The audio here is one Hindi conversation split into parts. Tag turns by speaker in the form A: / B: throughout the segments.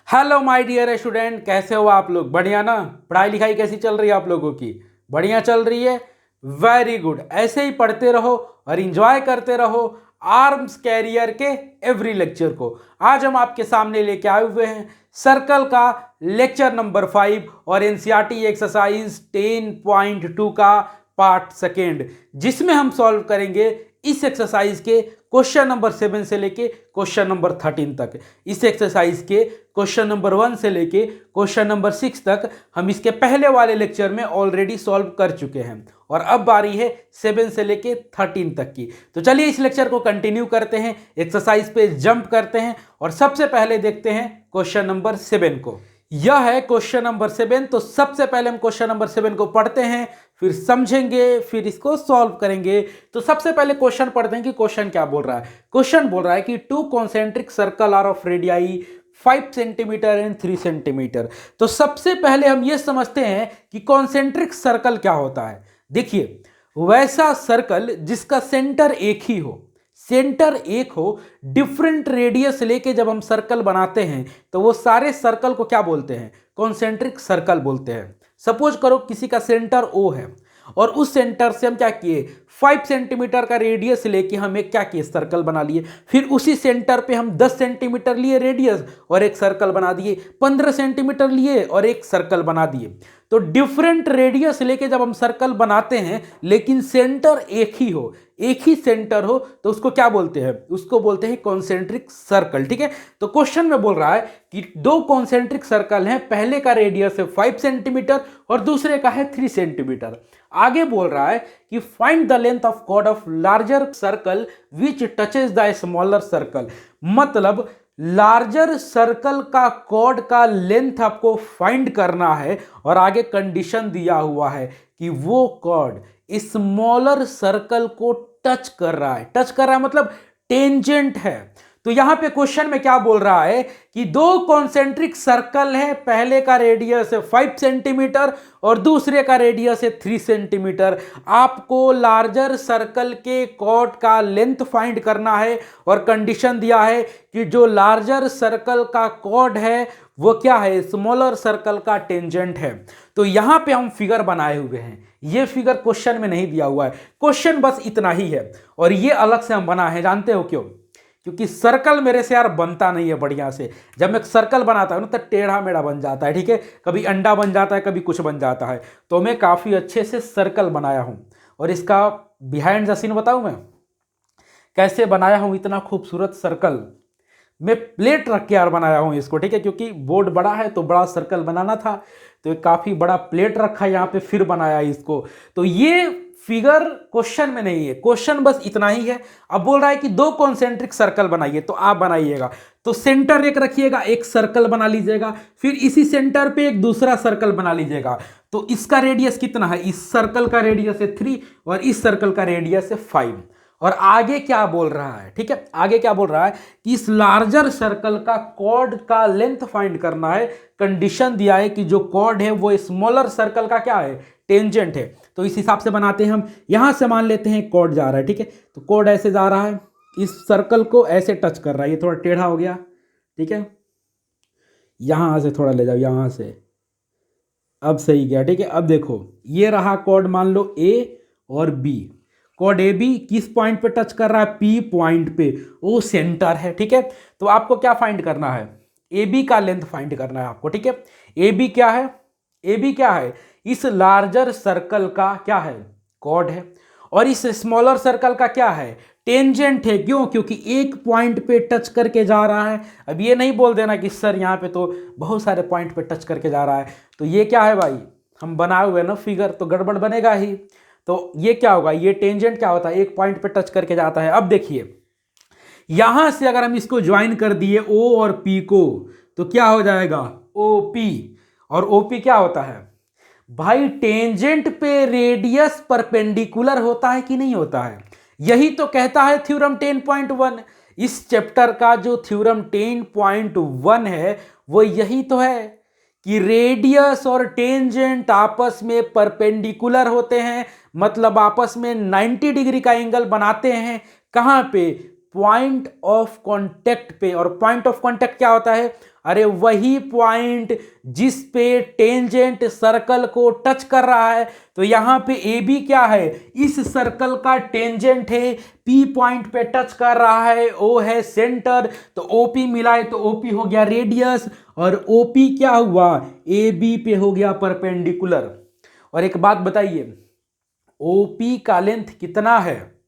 A: हेलो माय डियर स्टूडेंट, कैसे हो आप लोग? बढ़िया ना? पढ़ाई लिखाई कैसी चल रही है आप लोगों की? बढ़िया चल रही है। Very good. ऐसे ही पढ़ते रहो और इंजॉय करते रहो आर्म्स कैरियर के एवरी लेक्चर को। आज हम आपके सामने लेके आए हुए हैं सर्कल का लेक्चर नंबर 5 और एनसीईआरटी एक्सरसाइज 10.2 का पार्ट सेकेंड, जिसमें हम सॉल्व करेंगे इस एक्सरसाइज के क्वेश्चन नंबर 7 से लेके क्वेश्चन नंबर 13 तक। इस एक्सरसाइज के क्वेश्चन नंबर 1 से लेके क्वेश्चन नंबर 6 तक हम इसके पहले वाले लेक्चर में ऑलरेडी सॉल्व कर चुके हैं और अब बारी है 7 से लेके 13 तक की। तो चलिए इस लेक्चर को कंटिन्यू करते हैं, एक्सरसाइज पे जंप करते हैं और सबसे पहले देखते हैं क्वेश्चन नंबर 7 को। यह है क्वेश्चन नंबर 7। तो सबसे पहले हम क्वेश्चन नंबर 7 को पढ़ते हैं, फिर समझेंगे, फिर इसको सॉल्व करेंगे। तो सबसे पहले क्वेश्चन पढ़ते हैं कि क्वेश्चन क्या बोल रहा है। क्वेश्चन बोल रहा है कि two concentric circle are of radii 5 centimetre and 3 centimetre. तो सबसे पहले हम ये समझते हैं कि कॉन्सेंट्रिक सर्कल क्या होता है। देखिए, वैसा सर्कल जिसका सेंटर एक ही हो, सेंटर एक हो, डिफरेंट रेडियस लेके जब हम सर्कल बनाते हैं तो वो सारे सर्कल को क्या बोलते हैं? कॉन्सेंट्रिक सर्कल बोलते हैं। सपोज करो किसी का सेंटर ओ है और उस सेंटर से हम क्या किए, 5 सेंटीमीटर का रेडियस लेके हम एक क्या किए, सर्कल बना लिए। फिर उसी सेंटर पे हम 10 सेंटीमीटर लिए रेडियस और एक सर्कल बना दिए, 15 सेंटीमीटर लिए और एक सर्कल बना दिए। तो डिफरेंट रेडियस लेके जब हम सर्कल बनाते हैं लेकिन सेंटर एक ही हो, एक ही सेंटर हो, तो उसको क्या बोलते हैं? उसको बोलते हैं कॉन्सेंट्रिक सर्कल। ठीक है। तो क्वेश्चन में बोल रहा है कि दो कॉन्सेंट्रिक सर्कल हैं, पहले का रेडियस है 5 सेंटीमीटर और दूसरे का है 3 सेंटीमीटर। आगे बोल रहा है कि find the length of chord of larger circle which touches the smaller circle. मतलब लार्जर सर्कल का कॉर्ड का लेंथ आपको फाइंड करना है और आगे कंडीशन दिया हुआ है कि वो कॉर्ड स्मॉलर सर्कल को टच कर रहा है। टच कर रहा है मतलब टेंजेंट है। तो यहां पे क्वेश्चन में क्या बोल रहा है कि दो कॉन्सेंट्रिक सर्कल है, पहले का रेडियस है 5 सेंटीमीटर और दूसरे का रेडियस है 3 सेंटीमीटर। आपको लार्जर सर्कल के कॉर्ड का लेंथ फाइंड करना है और कंडीशन दिया है कि जो लार्जर सर्कल का कॉर्ड है वो क्या है, स्मॉलर सर्कल का टेंजेंट है। तो यहां पे हम फिगर बनाए हुए हैं, ये फिगर क्वेश्चन में नहीं दिया हुआ है, क्वेश्चन बस इतना ही है और ये अलग से हम बना है। जानते हो क्यों? क्योंकि सर्कल मेरे से यार बनता नहीं है बढ़िया से। जब मैं सर्कल बनाता हूं ना तो टेढ़ा मेढ़ा बन जाता है। ठीक है, कभी अंडा बन जाता है, कभी कुछ बन जाता है। तो मैं काफ़ी अच्छे से सर्कल बनाया हूं और इसका बिहाइंड द सीन बताऊं मैं कैसे बनाया हूं इतना खूबसूरत सर्कल। मैं प्लेट रख के यार बनाया हूं इसको। ठीक है, क्योंकि बोर्ड बड़ा है तो बड़ा सर्कल बनाना था, तो एक काफ़ी बड़ा प्लेट रखा है यहाँ पे, फिर बनाया इसको। तो ये फिगर क्वेश्चन में नहीं है, क्वेश्चन बस इतना ही है। अब बोल रहा है कि दो कॉन्सेंट्रिक सर्कल बनाइए, तो आप बनाइएगा। तो सेंटर एक रखिएगा, एक सर्कल बना लीजिएगा, फिर इसी सेंटर पे एक दूसरा सर्कल बना लीजिएगा। तो इसका रेडियस कितना है? इस सर्कल का रेडियस है 3 और इस सर्कल का रेडियस है 5। और आगे क्या बोल रहा है? ठीक है, आगे क्या बोल रहा है कि इस लार्जर सर्कल का कॉर्ड का लेंथ फाइंड करना है। कंडीशन दिया है कि जो कॉर्ड है वो स्मॉलर सर्कल का क्या है, टेंजेंट है। तो इस हिसाब से बनाते हैं हम। यहां से मान लेते हैं कॉर्ड जा रहा है। ठीक है, तो कॉर्ड ऐसे जा रहा है, इस सर्कल को ऐसे टच कर रहा है, ये थोड़ा टेढ़ा हो गया। ठीक है, यहां से थोड़ा ले जाओ, यहां से, अब सही गया। ठीक है, अब देखो ये रहा कॉर्ड, मान लो ए और बी। कॉर्ड ए बी किस पॉइंट पे टच कर रहा है? पी पॉइंट पे, वो सेंटर है। ठीक है, तो आपको क्या फाइंड करना है? ए बी का लेंथ फाइंड करना है आपको। ठीक है, ए बी क्या है? ए बी क्या है? इस लार्जर सर्कल का क्या है? कॉर्ड है। और इस स्मॉलर सर्कल का क्या है? टेंजेंट है। क्यों? क्योंकि एक पॉइंट पे टच करके जा रहा है। अब ये नहीं बोल देना कि सर यहाँ पे तो बहुत सारे पॉइंट पे टच करके जा रहा है। तो ये क्या है भाई, हम बनाए हुए ना फिगर, तो गड़बड़ बनेगा ही। तो ये क्या होगा, ये टेंजेंट क्या होता है? एक पॉइंट पे टच करके जाता है। अब देखिए, यहां से अगर हम इसको ज्वाइन कर दिए ओ और पी को, तो क्या हो जाएगा? O P. और ओ पी क्या होता है भाई? टेंजेंट पे रेडियस परपेंडिकुलर होता है कि नहीं होता है? यही तो कहता है थ्योरम 10.1। इस चैप्टर का जो थ्योरम 10.1 है वो यही तो है कि रेडियस और टेंजेंट आपस में परपेंडिकुलर होते हैं, मतलब आपस में 90 डिग्री का एंगल बनाते हैं। कहां पे? पॉइंट ऑफ कांटेक्ट पे। और पॉइंट ऑफ कांटेक्ट क्या होता है? अरे वही पॉइंट जिस पे टेंजेंट सर्कल को टच कर रहा है। तो यहां पे ए बी क्या है, इस सर्कल का टेंजेंट है, पी पॉइंट पे टच कर रहा है, ओ है सेंटर, तो ओपी मिलाए तो ओपी हो गया रेडियस, और ओपी क्या हुआ, ए बी पे हो गया परपेंडिकुलर। और एक बात बताइए, ओपी का लेंथ कितना है,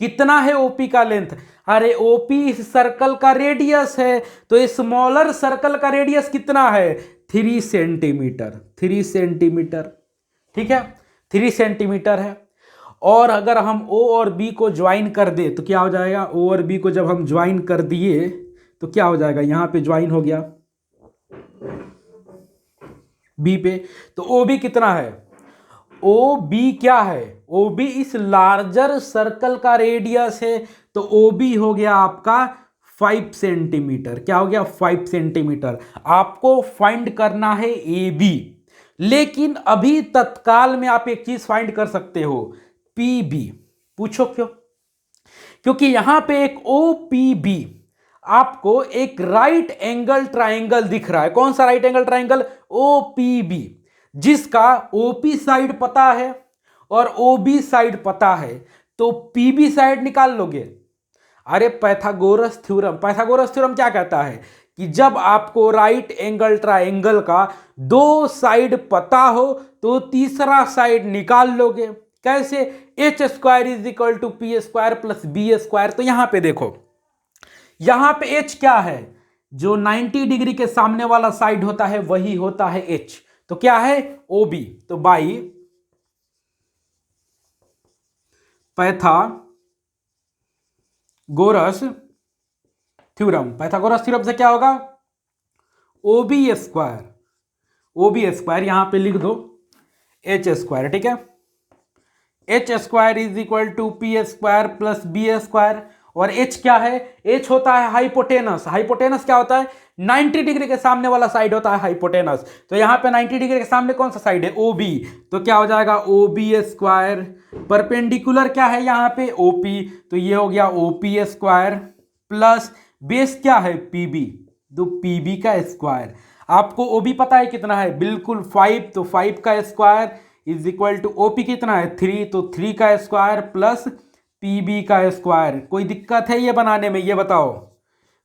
A: कितना है ओपी का लेंथ, अरे ओपी इस सर्कल का रेडियस है, तो स्मॉलर सर्कल का रेडियस कितना है, 3 सेंटीमीटर, 3 सेंटीमीटर, ठीक है, 3 सेंटीमीटर है। और अगर हम ओ और बी को ज्वाइन कर दे तो क्या हो जाएगा, ओ और बी को जब हम ज्वाइन कर दिए तो क्या हो जाएगा, यहां पे ज्वाइन हो गया बी पे, तो ओ बी कितना है, ओ बी क्या है, ओ बी इस लार्जर सर्कल का रेडियस है, तो ओ बी हो गया आपका 5 सेंटीमीटर, क्या हो गया 5 सेंटीमीटर। आपको फाइंड करना है ए बी, लेकिन अभी तत्काल में आप एक चीज फाइंड कर सकते हो, पी बी। पूछो क्यों, क्योंकि यहां पे एक ओ पी बी आपको एक राइट एंगल ट्राइंगल दिख रहा है। कौन सा right angle triangle, O P B, जिसका ओपी साइड पता है और ओबी साइड पता है, तो पीबी साइड निकाल लोगे। अरे पाइथागोरस थ्योरम, पाइथागोरस थ्योरम क्या कहता है कि जब आपको राइट एंगल ट्राइंगल का 2 साइड पता हो तो तीसरा साइड निकाल लोगे। कैसे, H square is equal to P square plus B square. तो यहां पे देखो, यहां पे एच क्या है, जो 90 डिग्री के सामने वाला साइड होता है वही होता है एच, तो क्या है ओ बी। तो by Pythagoras theorem, Pythagoras theorem से क्या होगा, O B square, O B square यहां पे लिख दो एच स्क्वायर, ठीक है, H square is equal to P square plus B square. और एच क्या है, एच होता है हाइपोटेनस, हाइपोटेनस क्या होता है, 90 डिग्री के सामने वाला साइड होता है हाइपोटेनस। तो यहां पे 90 डिग्री के सामने कौन सा साइड है, ओ बी, तो क्या हो जाएगा ओ बी स्क्वायर, परपेंडिकुलर क्या है यहां पे ओपी, तो ये हो गया ओपी स्क्वायर प्लस बेस क्या है पीबी, तो पीबी का स्क्वायर। आपको ओबी पता है कितना है, बिल्कुल 5, तो 5 का square is equal to OP कितना है 3, तो 3 का स्क्वायर प्लस पीबी का स्क्वायर। कोई दिक्कत है ये बनाने में, ये बताओ,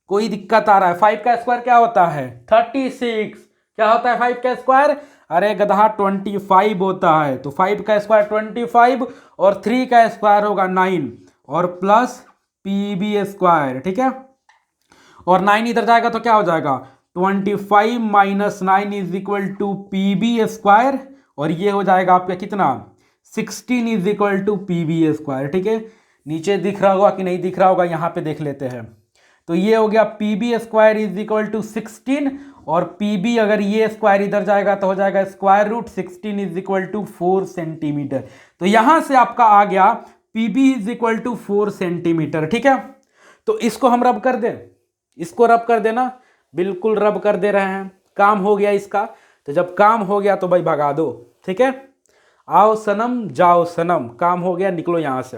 A: कोई दिक्कत आ रहा है। 5 का स्क्वायर क्या होता है 36, क्या होता है 5 का स्क्वायर, अरे गधा 25 होता है, तो 5 का स्क्वायर 25 और 3 का स्क्वायर होगा 9 और प्लस पीबी स्क्वायर, ठीक है, और 9 इधर जाएगा तो क्या हो जाएगा 25 minus 9 is equal to PB square, और ये हो जाएगा आपका कितना 16 is equal to PB square, ठीक है। नीचे दिख रहा होगा कि नहीं दिख रहा होगा, यहां पे देख लेते हैं। तो ये हो गया PB square is equal to 16, और पीबी अगर ये स्क्वायर इधर जाएगा तो हो जाएगा square root 16 is equal to 4 centimetre. तो यहां से आपका आ गया PB is equal to 4 centimetre, ठीक है। तो इसको हम रब कर दें, इसको रब कर देना, बिल्कुल रब कर दे रहे हैं, काम हो गया इसका। तो जब काम हो गया तो भाई भगा दो, ठीक है, आओ सनम जाओ सनम, काम हो गया, निकलो यहां से।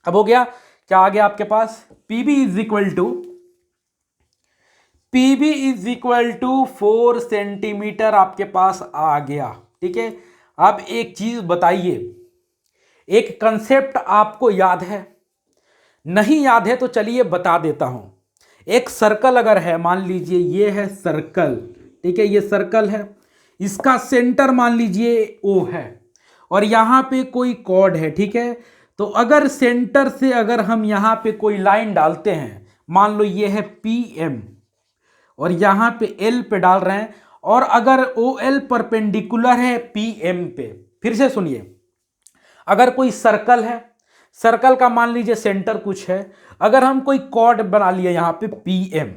A: अब हो गया, क्या आ गया आपके पास, PB is equal to 4 centimetre आपके पास आ गया, ठीक है। अब एक चीज बताइए, एक कंसेप्ट आपको याद है, नहीं याद है तो चलिए बता देता हूं। एक सर्कल अगर है, मान लीजिए ये है सर्कल, ठीक है, ये सर्कल है, इसका सेंटर मान लीजिए ओ है, और यहां पे कोई कॉर्ड है, ठीक है। तो अगर सेंटर से अगर हम यहां पे कोई लाइन डालते हैं, मान लो ये है पी एम, और यहां पे एल पे डाल रहे हैं, और अगर ओ एल परपेंडिकुलर है पी एम पे, फिर से सुनिए, अगर कोई सर्कल है, सर्कल का मान लीजिए सेंटर कुछ है, अगर हम कोई कॉर्ड बना लिए यहां पे पी एम,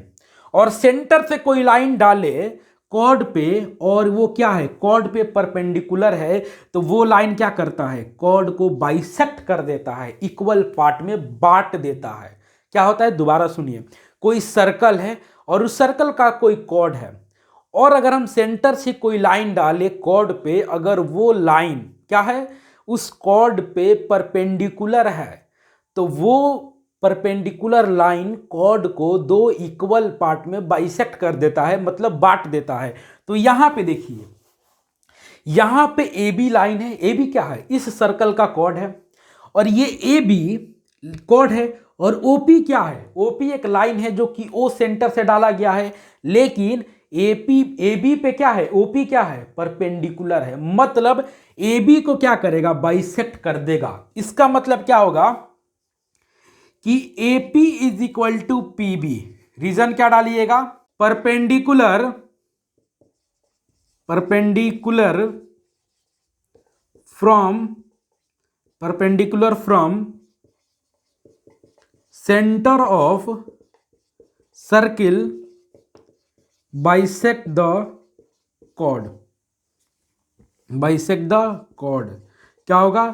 A: और सेंटर से कोई लाइन डाले कॉर्ड पे, और वो क्या है कॉर्ड पे परपेंडिकुलर है, तो वो लाइन क्या करता है, कॉर्ड को बाइसेक्ट कर देता है, इक्वल पार्ट में बांट देता है। क्या होता है, दोबारा सुनिए, कोई सर्कल है और उस सर्कल का कोई कॉर्ड है, और अगर हम सेंटर से कोई लाइन डाले कॉर्ड पे, अगर वो लाइन क्या है उस कॉर्ड पे परपेंडिकुलर है, तो वो परपेंडिकुलर लाइन कॉर्ड को दो इक्वल पार्ट में बाइसेक्ट कर देता है, मतलब बांट देता है। तो यहां पे देखिए, यहां पे ए बी लाइन है, ए बी क्या है, इस सर्कल का कॉर्ड है, और ये ए बी कॉर्ड है, और ओपी क्या है, ओपी एक लाइन है जो कि ओ सेंटर से डाला गया है, लेकिन एपी ए बी पे क्या है, ओपी क्या है, परपेंडिकुलर है, मतलब ए बी को क्या करेगा, बाइसेक्ट कर देगा। इसका मतलब क्या होगा कि AP is equal to PB। Reason क्या डालिएगा, perpendicular from centre of circle bisect the chord. क्या होगा,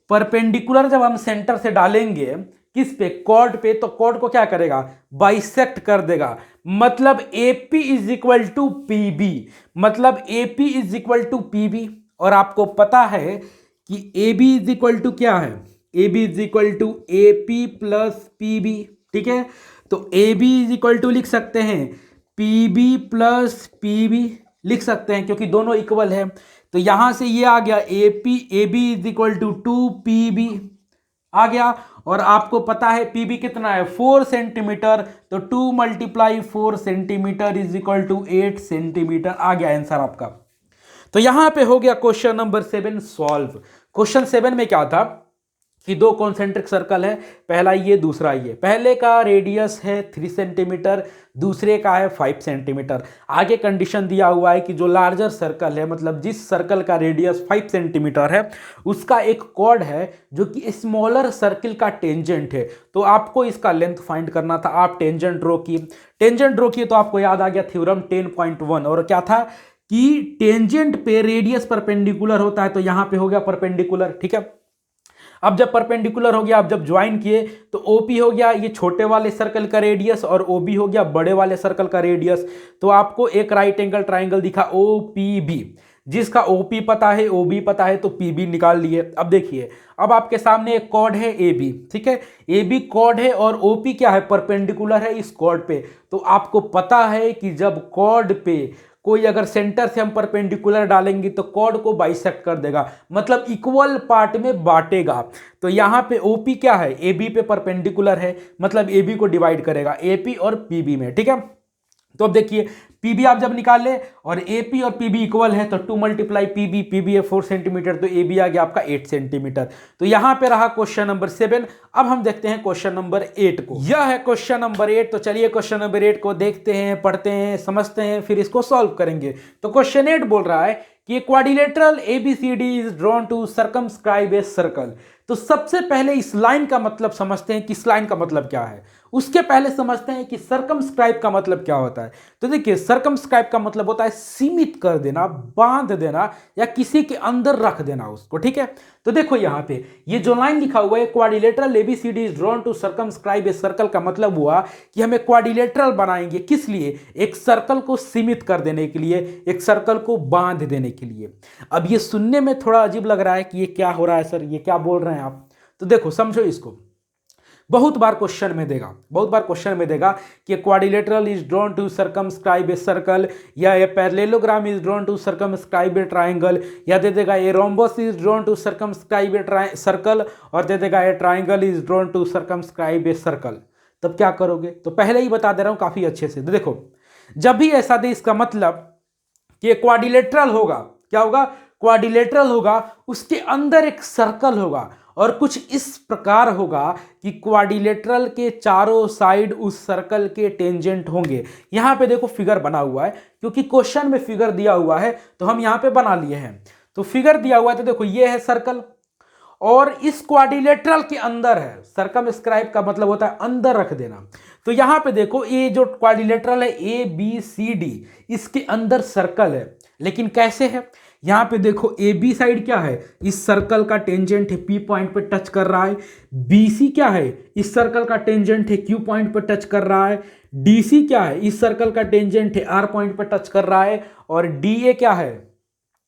A: परपेंडिकुलर जब हम सेंटर से डालेंगे किस पे, कॉर्ड पे, तो कॉर्ड को क्या करेगा, बाइसेक्ट कर देगा। मतलब AP is equal to PB, मतलब AP is equal to PB। और आपको पता है कि AB इज इक्वल टू क्या है, AB is equal to AP plus PB, ठीक है। तो AB इज इक्वल टू लिख सकते हैं PB प्लस PB, लिख सकते हैं क्योंकि दोनों इक्वल है। तो यहां से ये आ गया AB is equal to 2PB आ गया। और आपको पता है PB कितना है, 4 सेंटीमीटर, तो 2 × 4 centimetre is equal to 8 centimetre आ गया आंसर आपका। तो यहां पे हो गया क्वेश्चन नंबर 7 सॉल्व। क्वेश्चन 7 में क्या था कि दो कॉन्सेंट्रिक सर्कल है, पहला ये दूसरा ये, पहले का रेडियस है 3 सेंटीमीटर, दूसरे का है 5 सेंटीमीटर। आगे कंडीशन दिया हुआ है कि जो लार्जर सर्कल है, मतलब जिस सर्कल का रेडियस 5 सेंटीमीटर है, उसका एक कॉर्ड है जो कि स्मॉलर सर्किल का टेंजेंट है। तो आपको इसका लेंथ फाइंड करना था। आप टेंजेंट ड्रॉ किए तो आपको याद आ गया थ्योरम 10.1, और क्या था कि टेंजेंट पे रेडियस परपेंडिकुलर होता है, तो यहां पे हो गया परपेंडिकुलर, ठीक है। अब जब परपेंडिकुलर हो गया, अब जब ज्वाइन किए तो OP हो गया ये छोटे वाले सर्कल का रेडियस, और OB हो गया बड़े वाले सर्कल का रेडियस। तो आपको एक राइट एंगल ट्राइंगल दिखा OPB, जिसका OP पता है, OB पता है, तो PB निकाल लिए। अब देखिए, अब आपके सामने एक कॉर्ड है AB, ठीक है, AB कॉर्ड है और OP क्या है, परपेंडिकुलर है इस कॉर्ड पे। तो आपको पता है कि जब कॉर्ड पे कोई अगर सेंटर से हम परपेंडिकुलर डालेंगे तो कॉर्ड को बाइसेक्ट कर देगा, मतलब इक्वल पार्ट में बांटेगा। तो यहां पे OP क्या है, AB पे परपेंडिकुलर है, मतलब AB को डिवाइड करेगा AP और PB में, ठीक है। तो अब देखिए PB आप जब निकाल ले और AP और PB इक्वल है, तो 2 × PB है 4 सेंटीमीटर, तो AB आ गया आपका 8 सेंटीमीटर। तो यहां पे रहा क्वेश्चन नंबर 7। अब हम देखते हैं क्वेश्चन नंबर 8 को। यह है क्वेश्चन नंबर 8। तो चलिए क्वेश्चन नंबर 8 को देखते हैं, पढ़ते हैं, समझते हैं, फिर इसको सॉल्व करेंगे। तो क्वेश्चन 8 बोल रहा है कि quadrilateral ABCD is drawn to circumscribe a circle. तो सबसे पहले इस लाइन का मतलब समझते हैं कि इस लाइन का मतलब क्या है, उसके पहले समझते हैं कि सर्कमस्क्राइब का मतलब क्या होता है। तो देखिए, सर्कमस्क्राइब का मतलब होता है सीमित कर देना, बांध देना, या किसी के अंदर रख देना उसको, ठीक है। तो देखो यहां पे ये जो लाइन लिखा हुआ है quadrilateral ABCD is drawn to circumscribe a circle, का मतलब हुआ कि हमें क्वाड्रिलेटरल बनाएंगे, किस लिए, एक सर्कल को सीमित कर देने के लिए, एक सर्कल को बांध देने के लिए। अब ये सुनने में थोड़ा अजीब लग रहा है कि ये क्या हो रहा है सर, ये क्या बोल रहे हैं आप। तो देखो समझो इसको, बहुत बार क्वेश्चन में देगा कि quadrilateral is drawn to circumscribe a circle, या a parallelogram is drawn to circumscribe a triangle, या दे देगा a rhombus is drawn to circumscribe a circle, और दे देगा a triangle is drawn to circumscribe a circle. तब क्या करोगे, तो पहले ही बता दे रहा हूं काफी अच्छे से। तो देखो, जब भी ऐसा दे, इसका मतलब कि क्वाड्रिलेटरल होगा, क्या होगा, क्वाड्रिलेटरल होगा, उसके अंदर एक सर्कल होगा, और कुछ इस प्रकार होगा कि क्वाड्रिलेटरल के चारों साइड उस सर्कल के टेंजेंट होंगे। यहां पे देखो फिगर बना हुआ है, क्योंकि क्वेश्चन में फिगर दिया हुआ है तो हम यहां पे बना लिए हैं। तो फिगर दिया हुआ है, तो देखो ये है सर्कल, और इस क्वाड्रिलेटरल के अंदर है, सर्कमस्क्राइब का मतलब होता है अंदर रख देना। तो यहां पे देखो, ये जो क्वाड्रिलेटरल है ABCD, इसके अंदर सर्कल है, लेकिन कैसे है, यहां पे देखो AB साइड क्या है, इस सर्कल का टेंजेंट है, P पॉइंट पे टच कर रहा है। BC क्या है, इस सर्कल का टेंजेंट है, Q पॉइंट पे टच कर रहा है। DC क्या है, इस सर्कल का टेंजेंट है, R पॉइंट पे टच कर रहा है। और DA क्या है,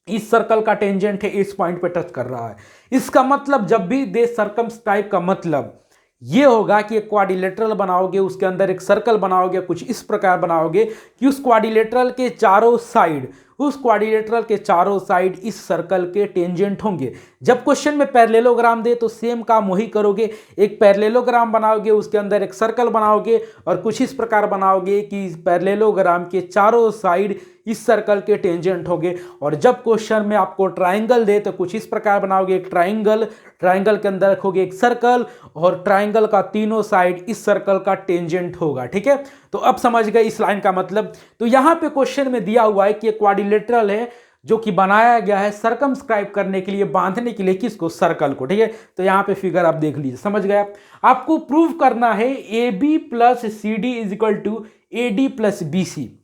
A: इस सर्कल का टेंजेंट है, इस पॉइंट पे टच कर रहा है। इसका मतलब जब भी दे सर्कमस्क्राइब का मतलब ये होगा कि एक क्वाड्रिलेटरल बनाओगे, उसके अंदर एक सर्कल बनाओगे, कुछ इस प्रकार बनाओगे कि उस क्वाड्रिलेटरल के चारों साइड, उस क्वाड्रिलेटरल के चारों साइड इस सर्कल के टेंजेंट होंगे। जब क्वेश्चन में पैरेललोग्राम दे तो सेम काम वही करोगे, एक पैरेललोग्राम बनाओगे, उसके अंदर एक सर्कल बनाओगे और कुछ इस प्रकार बनाओगे कि पैरेललोग्राम के चारों साइड इस सर्कल के टेंजेंट होंगे। और जब क्वेश्चन में आपको ट्राइंगल दे तो कुछ इस प्रकार बनाओगे, एक ट्राइंगल, ट्राइंगल के अंदर रखोगे एक सर्कल और ट्राइंगल का तीनों साइड इस सर्कल का टेंजेंट होगा। ठीक है, तो अब समझ गए इस लाइन का मतलब। तो यहां पे क्वेश्चन में दिया हुआ है कि एक क्वाड्रिलेटरल है जो कि बनाया गया है सर्कमस्क्राइब करने के लिए, बांधने के लिए, किसको, सर्कल को। ठीक है, तो यहां पे फिगर आप देख लीजिए, समझ गए आप। आपको प्रूव करना है A B plus C D is equal to A D plus B C.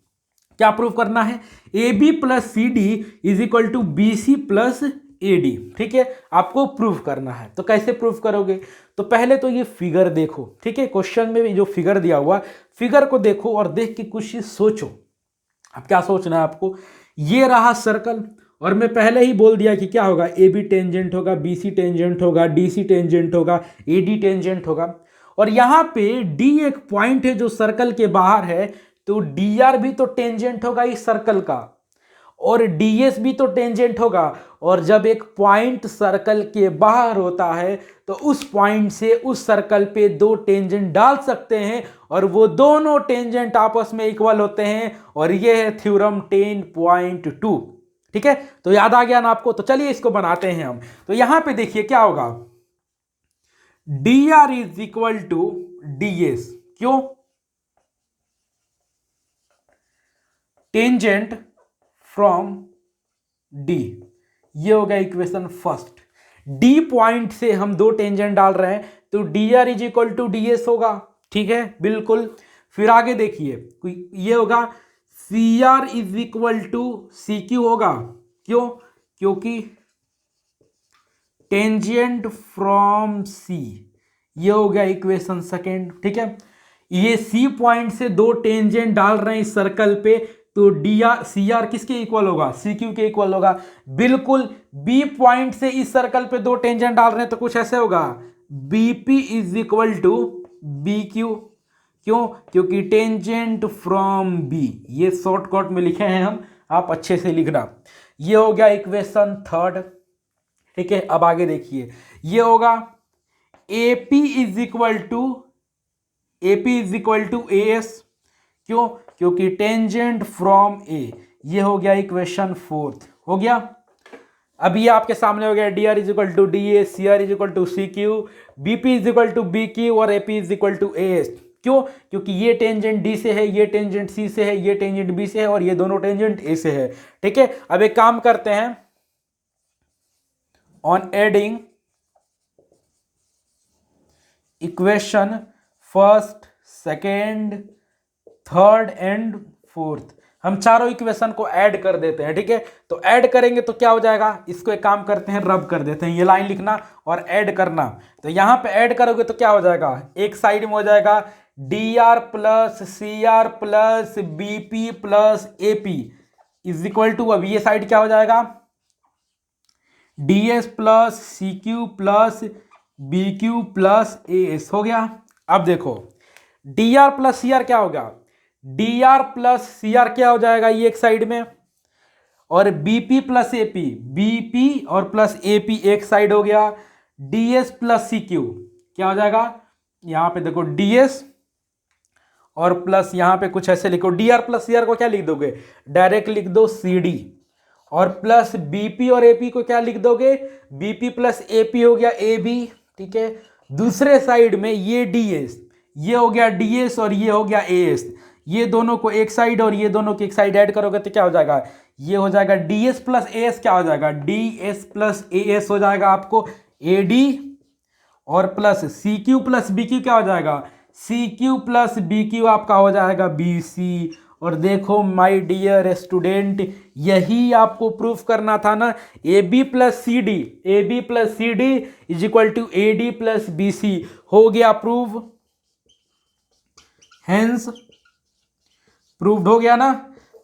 A: क्या प्रूव करना है, A B plus C D is equal to B C plus A D. ठीक है, आपको प्रूव करना है। तो कैसे प्रूव करोगे, तो पहले तो ये फिगर देखो। ठीक है, क्वेश्चन में जो फिगर दिया हुआ, फिगर को देखो और देख के कुछ सोचो। अब क्या सोचना है आपको, ये रहा सर्कल और मैं पहले ही बोल दिया कि क्या होगा, ए बी टेंजेंट होगा, बी सी टेंजेंट होगा, डी सी टेंजेंट होगा, ए डी टेंजेंट होगा। और यहां पे डी एक पॉइंट है जो सर्कल के बाहर है, तो डी आर भी तो टेंजेंट होगा इस सर्कल का और ds भी तो टेंजेंट होगा। और जब एक पॉइंट सर्कल के बाहर होता है तो उस पॉइंट से उस सर्कल पे दो टेंजेंट डाल सकते हैं और वो दोनों टेंजेंट आपस में इक्वल होते हैं और ये है थ्योरम 10.2। ठीक है, तो याद आ गया ना आपको। तो चलिए इसको बनाते हैं हम। तो यहां पे देखिए क्या होगा, dr is equal to ds। क्यों, टेंजेंट फ्रॉम D, ये हो गया इक्वेशन फर्स्ट। D पॉइंट से हम दो टेंजेंट डाल रहे हैं तो dr is equal to ds होगा। ठीक है, बिल्कुल। फिर आगे देखिए, ये होगा cr is equal to cq होगा। क्यों, क्योंकि टेंजेंट फ्रॉम C, ये हो गया इक्वेशन सेकेंड। ठीक है, ये C पॉइंट से दो टेंजेंट डाल रहे हैं इस सर्कल पे तो डी आर सी आर किसके इक्वल होगा, सी क्यू के इक्वल होगा। बिल्कुल, बी पॉइंट से इस सर्कल पे दो टेंजेंट डाल रहे हैं तो कुछ ऐसे होगा, BP is equal to B Q. क्यों, क्योंकि टेंजेंट फ्रॉम बी, ये शॉर्टकट में लिखे हैं हम, आप अच्छे से लिखना। ये हो गया इक्वेशन थर्ड। ठीक है, अब आगे देखिए, ये होगा AP is equal to A S. क्यों, क्योंकि टेंजेंट फ्रॉम ए, ये हो गया इक्वेशन फोर्थ। हो गया, अब ये आपके सामने हो गया D R is equal to D A, C R is equal to C Q, BP is equal to B Q और AP is equal to A S. क्यों, क्योंकि ये टेंजेंट डी से है, ये टेंजेंट सी से है, ये टेंजेंट बी से है और ये दोनों टेंजेंट ए से है। ठीक है, अब एक काम करते हैं, on adding equation first, second, third and fourth, हम चारों इक्वेशन को ऐड कर देते हैं। ठीक है, तो ऐड करेंगे तो क्या हो जाएगा, इसको एक काम करते हैं, रब कर देते हैं, ये लाइन लिखना और ऐड करना। तो यहां पे ऐड करोगे तो क्या हो जाएगा, एक साइड में हो जाएगा D R plus C R plus B P plus A P is equal to, अब ये साइड क्या हो जाएगा, D S plus C Q plus B Q plus A S. हो गया। अब देखो D R plus C R क्या होगा, D R plus C R क्या हो जाएगा, ये एक साइड में, और बीपी प्लस एपी, बीपी और प्लस एपी एक साइड हो गया, डीएस प्लस सी क्यू क्या हो जाएगा, यहां पे देखो डीएस और प्लस यहां पे कुछ ऐसे लिखो, D R plus C R को क्या लिख दोगे, डायरेक्ट लिख दो सी डी, और प्लस बीपी और एपी को क्या लिख दोगे, बीपी प्लस एपी हो गया ए बी। ठीक है, दूसरे साइड में ये डीएस, ये हो गया डीएस और ये हो गया एएस, ये दोनों को एक साइड और ये दोनों की एक साइड ऐड करोगे तो क्या हो जाएगा, ये हो जाएगा डीएस प्लस एएस, क्या हो जाएगा डीएस प्लस एएस हो जाएगा आपको एडी, और plus C Q plus B Q क्या हो जाएगा, C Q plus B Q आपका हो जाएगा बी सी। और देखो माय डियर स्टूडेंट, यही आपको प्रूफ करना था ना, A B plus C D, A B plus C D is equal to A D plus B C, हो गया प्रूव, हेंस प्रूव्ड हो गया ना।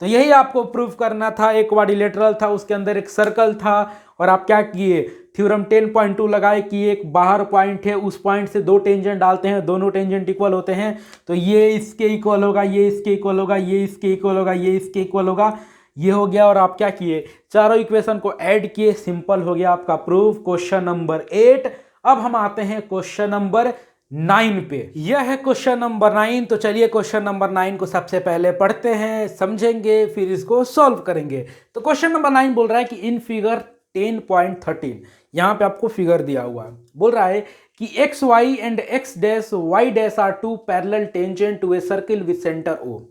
A: तो यही आपको प्रूफ करना था, एक क्वाड्रिलेटरल था, उसके अंदर एक सर्कल था और आप क्या किए, थ्योरम 10.2 लगाए कि एक बाहर पॉइंट है, उस पॉइंट से दो टेंजेंट डालते हैं, दोनों टेंजेंट इक्वल होते हैं, तो ये इसके इक्वल होगा, ये इसके इक्वल होगा, ये इसके इक्वल होगा, ये इसके इक्वल होगा, ये हो गया। और आप क्या किए, चारों इक्वेशन को ऐड किए, सिंपल हो गया आपका प्रूफ, क्वेश्चन नंबर 8। अब हम आते हैं क्वेश्चन नंबर 9 पे। यह है क्वेश्चन नंबर 9। तो चलिए क्वेश्चन नंबर 9 को सबसे पहले पढ़ते हैं, समझेंगे, फिर इसको सॉल्व करेंगे। तो क्वेश्चन नंबर 9 बोल रहा है कि इन फिगर 10.13, यहाँ पे आपको फिगर दिया हुआ है, बोल रहा है कि X Y and X dash Y dash are two parallel tangent to a circle with centre O.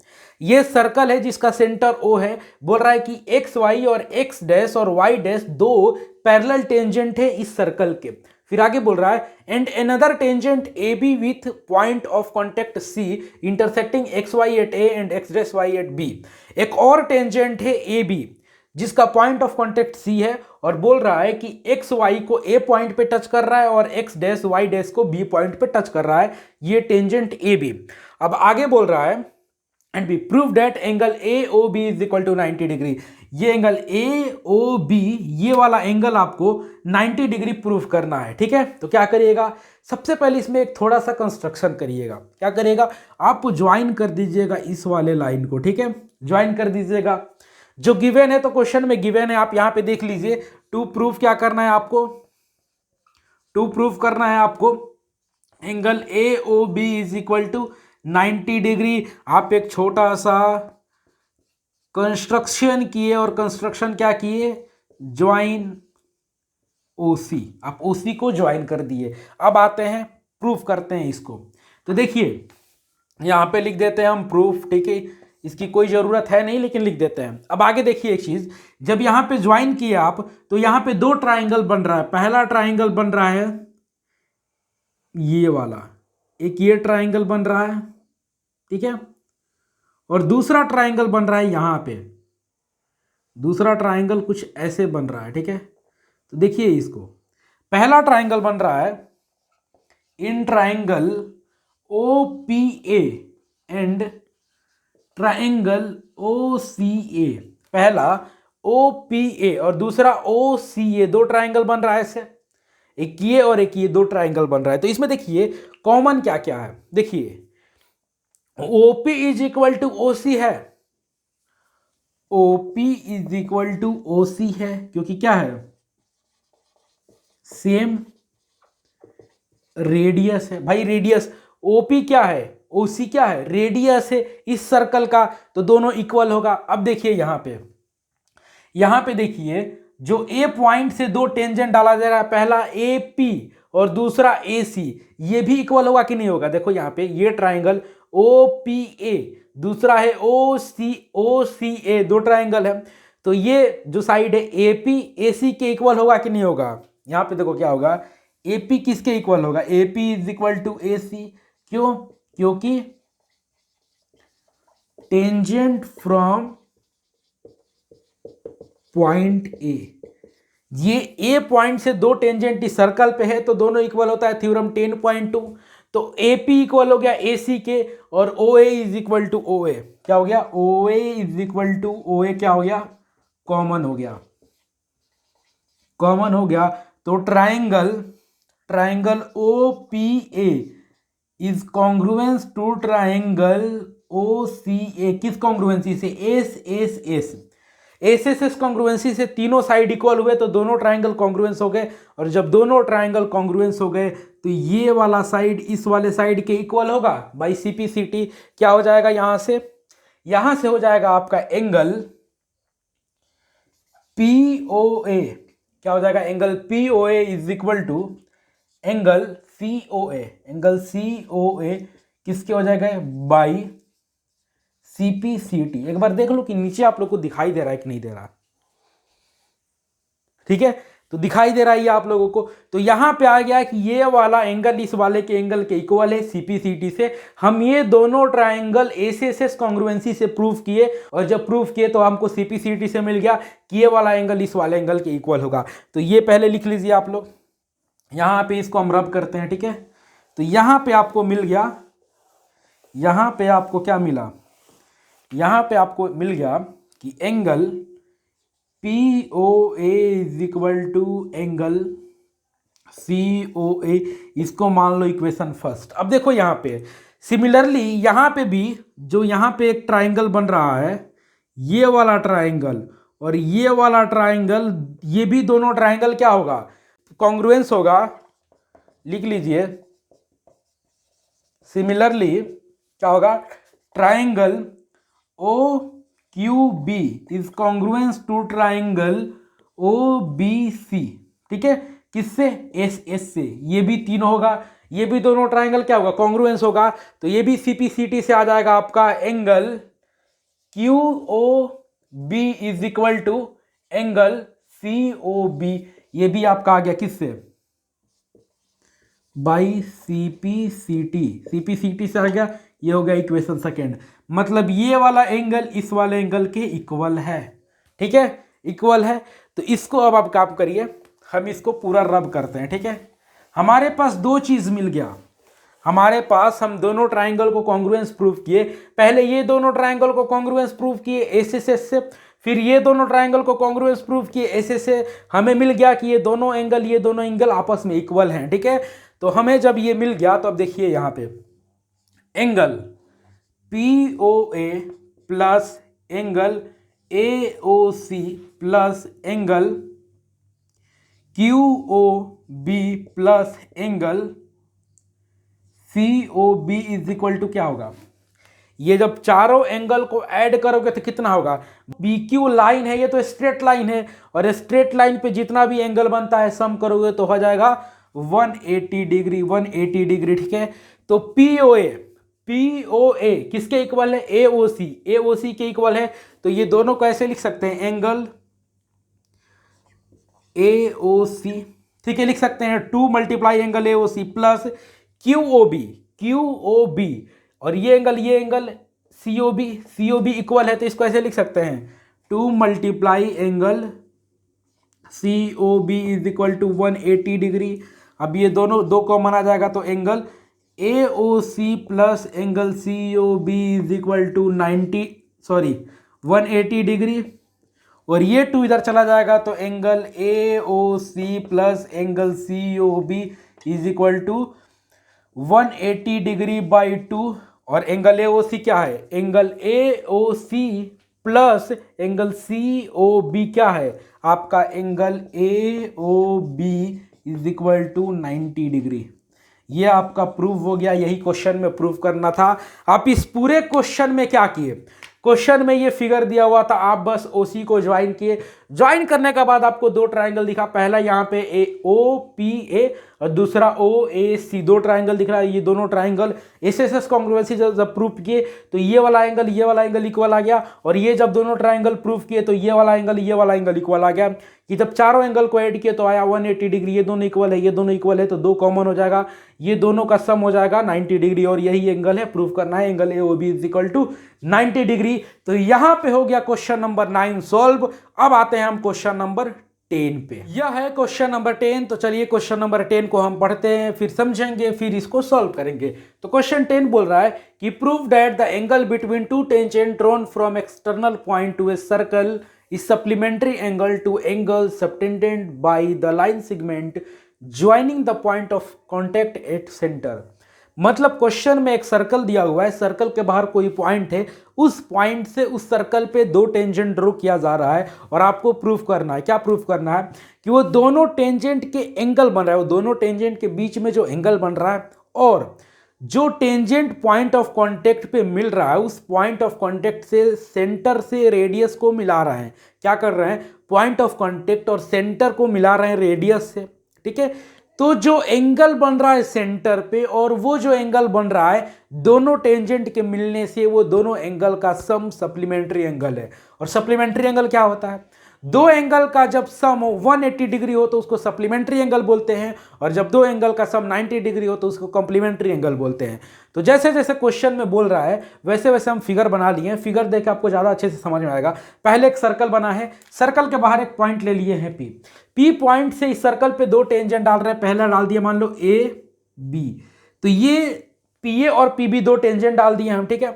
A: ये सर्कल है जिसका सेंटर ओ है। बोल रहा है कि एक्स वाई और एक्स डैश और वाई डैश दो पैरेलल टेंजेंट है इस सर्कल के। फिर आगे बोल रहा है and another tangent A B with point of contact C intersecting X Y at A and X dash Y at B. एक और टेंजेंट है ए बी जिसका पॉइंट ऑफ कॉन्टेक्ट सी है, और बोल रहा है कि एक्स वाई को ए पॉइंट पे टच कर रहा है और एक्स डैश वाई डैश को बी पॉइंट पे टच कर रहा है, ये टेंजेंट ए बी। अब आगे बोल रहा है and be prove that angle A O B is equal to 90 degree. ये एंगल ए ओ बी, ये वाला एंगल आपको 90 डिग्री प्रूव करना है। ठीक है, तो क्या करिएगा, सबसे पहले इसमें एक थोड़ा सा कंस्ट्रक्शन करिएगा। क्या करिएगा, आप ज्वाइन कर दीजिएगा इस वाले लाइन को। ठीक है, ज्वाइन कर दीजिएगा, जो गिवन है, तो क्वेश्चन में गिवन है, आप यहां पे देख लीजिए। टू प्रूफ क्या करना है आपको, टू प्रूफ करना है आपको angle A O B is equal to 90 degree. आप एक छोटा सा कंस्ट्रक्शन किए, और कंस्ट्रक्शन क्या किए, ज्वाइन ओसी, आप ओसी को ज्वाइन कर दिए। अब आते हैं प्रूफ करते हैं इसको। तो देखिए यहां पे लिख देते हैं हम प्रूफ। ठीक है, इसकी कोई ज़रूरत है नहीं, लेकिन लिख देते हैं। अब आगे देखिए एक चीज़, जब यहाँ पे ज्वाइन किए आप, तो यहाँ पे दो ट्राइंगल बन रहा है। पहला ट्राइंगल बन रहा है ये वाला, एक ये ट्राइंगल बन रहा है, ठीक है, और दूसरा ट्राइंगल बन रहा है यहाँ पे, दूसरा ट्राइंगल कुछ ऐसे बन रहा है। ठीक है, तो देखिए इसको, पहला ट्राइंगल बन रहा है in triangle O P A and triangle O C A. पहला ओ पी ए और दूसरा ओ सी ए, दो ट्राइंगल बन रहा है ऐसे, एक ये और एक ये, दो ट्राइंगल बन रहा है। तो इसमें देखिए कॉमन क्या क्या है, देखिए OP is equal to O C है, OP is equal to O C है, क्योंकि क्या है, सेम रेडियस है। भाई रेडियस, ओपी क्या है, ओसी क्या है, रेडियस है इस सर्कल का, तो दोनों इक्वल होगा। अब देखिए यहां पे देखिए, जो ए पॉइंट से दो टेंजेंट डाला जा रहा है, पहला ए पी और दूसरा ए सी, ये भी इक्वल होगा कि नहीं होगा। देखो यहां पे ये ट्राइंगल ओ पी ए, दूसरा है ओ सी ए, दो ट्राइंगल है, तो ये जो साइड है ए पी ए सी के इक्वल होगा कि नहीं होगा। यहां पे देखो क्या होगा, ए पी किसके इक्वल होगा, A P is equal to A C. क्यों, क्योंकि टेंजेंट फ्रॉम पॉइंट ए, ये ए पॉइंट से दो टेंजेंट इस सर्कल पे है, तो दोनों इक्वल होता है, थ्योरम 10.2। तो ए पी इक्वल हो गया ए सी के, और ओ ए इज इक्वल टू ओ ए, क्या हो गया, ओ ए इज इक्वल टू ओ ए, क्या हो गया, कॉमन हो गया, कॉमन हो गया। तो triangle O P A is congruence to triangle O C A, किस कॉन्ग्रुएंसी से, S S S, S S S congruency से तीनों साइड इक्वल हुए, तो दोनों ट्राइंगल कॉन्ग्रुएंस हो गए। और जब दोनों ट्राइंगल कॉन्ग्रुएंस हो गए, तो ये वाला साइड इस वाले साइड के इक्वल होगा। बाई सीपीसीटी क्या हो जाएगा, यहां से हो जाएगा आपका एंगल पी ओ ए, क्या हो जाएगा, angle P O A is equal to angle C O A, angle C O A किसके हो जाएगा, बाई सीपीसीटी। एक बार देख लो कि नीचे आप लोग को दिखाई दे रहा है कि नहीं दे रहा, ठीक है, तो दिखाई दे रहा है ये आप लोगों को। तो यहां पे आ गया कि ये वाला एंगल इस वाले के एंगल के इक्वल है सीपीसीटी से। हम ये दोनों ट्राइंगल एसएसएस कॉन्ग्रुएंसी से प्रूव किए, और जब प्रूव किए तो हमको सीपीसीटी से मिल गया कि ये वाला एंगल इस वाले एंगल के इक्वल होगा। तो ये पहले लिख लीजिए आप लोग, यहां पे इसको हम रब करते हैं, ठीक है। तो यहां पे आपको मिल गया, यहां पे आपको क्या मिला, यहां पे आपको मिल गया कि angle P O A is equal to angle C O A, इसको मान लो इक्वेशन फर्स्ट। अब देखो यहाँ पे सिमिलरली यहाँ पे भी जो यहाँ पे एक ट्राइंगल बन रहा है, ये वाला ट्राइंगल और ये वाला ट्राइंगल, ये भी दोनों ट्राइंगल क्या होगा, कॉन्ग्रुएंस होगा। लिख लीजिए, सिमिलरली क्या होगा, triangle O Q B is congruence to triangle O B C. ठीक है, किससे, एस एस से। ये भी तीन होगा, ये भी दोनों ट्राइंगल क्या होगा, कॉन्ग्रुएंस होगा। तो ये भी सीपीसीटी से आ जाएगा आपका angle Q O B is equal to angle C O B. ये भी आपका आ गया किससे, बाई सीपीसीटी। सीपीसीटी से आ गया, ये हो गया इक्वेशन सेकेंड। मतलब ये वाला एंगल इस वाले एंगल के इक्वल है। ठीक है, इक्वल है। तो इसको अब आप काम करिए, हम इसको पूरा रब करते हैं। ठीक है, हमारे पास दो चीज मिल गया। हमारे पास हम दोनों ट्राइंगल को कॉन्ग्रुएंस प्रूव किए। पहले ये दोनों ट्राइंगल को कॉन्ग्रुएंस प्रूव किए एस एस एस से, फिर ये दोनों ट्राइंगल को कॉन्ग्रुएंस प्रूव किए एस एस से। हमें मिल गया कि ये दोनों एंगल आपस में इक्वल हैं। ठीक है, तो हमें जब ये मिल गया तो अब देखिए यहाँ पे angle P O A plus angle A O C plus angle Q O B plus angle C O B is equal to क्या होगा, ये जब चारों एंगल को ऐड करोगे तो कितना होगा, बी क्यू लाइन है, ये तो स्ट्रेट लाइन है, और स्ट्रेट लाइन पे जितना भी एंगल बनता है सम करोगे तो हो जाएगा 180 डिग्री, 180 डिग्री। ठीक है, तो पी ओ ए किसके इक्वल है, ए ओ सी के इक्वल है। तो ये दोनों को ऐसे लिख सकते हैं, एंगल ए ओ सी। ठीक है, लिख सकते हैं 2 multiply angle A O C plus Q O B, और ये angle C O B equal है, तो इसको ऐसे लिख सकते हैं 2 multiply angle C O B is equal to 180 degree. अब ये दोनों दो कॉमन आ जाएगा, तो angle A O C plus angle C O B is equal to 180 degree, और ये 2 इधर चला जाएगा, तो angle A O C plus angle C O B is equal to 180 degree by 2। और एंगल ए ओ सी क्या है, angle A O C plus angle C O B क्या है, आपका angle A O B is equal to 90 degree. ये आपका प्रूव हो गया, यही क्वेश्चन में प्रूव करना था। आप इस पूरे क्वेश्चन में क्या किए, क्वेश्चन में ये फिगर दिया हुआ था, आप बस ओसी को ज्वाइन किए। ज्वाइन करने के बाद आपको दो ट्राइंगल दिखा, पहला यहाँ पे ए ओ पी ए और दूसरा ओ ए सी, दो ट्राइंगल दिख रहा है। ये दोनों triangle S S S congruency जब प्रूफ किए तो ये वाला एंगल इक्वल आ गया, और ये जब दोनों ट्राइंगल प्रूफ किए तो ये वाला एंगल इक्वल आ गया। कि जब चारों एंगल को ऐड किए तो आया 180 डिग्री। ये दोनों इक्वल है, तो दो कॉमन हो जाएगा, ये दोनों का सम हो जाएगा 90 डिग्री, और यही एंगल है, प्रूफ करना है angle A O B is equal to 90 degree. तो यहां पे हो गया क्वेश्चन नंबर 9 सॉल्व। अब आते हैं हम क्वेश्चन नंबर 10 पे। यह है क्वेश्चन नंबर 10। तो चलिए क्वेश्चन नंबर 10 को हम पढ़ते हैं, फिर समझेंगे, फिर इसको सॉल्व करेंगे। तो क्वेश्चन 10 बोल रहा है कि prove that the angle between two tangent drawn from external point two a circle is supplementary angle to angle subtended by the line segment joining the point of contact at center। मतलब क्वेश्चन में एक सर्कल दिया हुआ है, सर्कल के बाहर कोई पॉइंट है, उस पॉइंट से उस सर्कल पे दो टेंजेंट ड्रॉ किया जा रहा है, और आपको प्रूफ करना है, क्या प्रूफ करना है, कि वो दोनों टेंजेंट के एंगल बन रहा है, वो दोनों टेंजेंट के बीच में जो एंगल बन रहा है, और जो टेंजेंट पॉइंट ऑफ कांटेक्ट पे मिल रहा है, उस पॉइंट ऑफ कांटेक्ट से सेंटर से रेडियस को मिला रहे हैं। क्या कर रहे हैं, पॉइंट ऑफ कांटेक्ट और सेंटर को मिला रहे हैं रेडियस से। ठीक है, तो जो एंगल बन रहा है सेंटर पे और वो जो एंगल बन रहा है, दोनों टेंजेंट के मिलने से वो दोनों एंगल का सम सप्लीमेंट्री एंगल है। और सप्लीमेंट्री एंगल क्या होता है, दो एंगल का जब सम 180 डिग्री हो तो उसको सप्लीमेंट्री एंगल बोलते हैं, और जब दो एंगल का सम 90 डिग्री हो तो उसको कॉम्प्लीमेंट्री एंगल बोलते हैं। तो जैसे जैसे क्वेश्चन में बोल रहा है वैसे वैसे हम फिगर बना लिए हैं। फिगर देख के आपको ज़्यादा अच्छे से समझ में आएगा। पहले एक सर्कल बना है, सर्कल के बाहर एक पॉइंट ले लिए हैं पी पॉइंट से इस सर्कल पे दो टेंजेंट डाल रहे हैं। पहला डाल दिया मान लो ए बी, तो ये पी ए और पी बी दो टेंजेंट डाल दिए हम। ठीक है,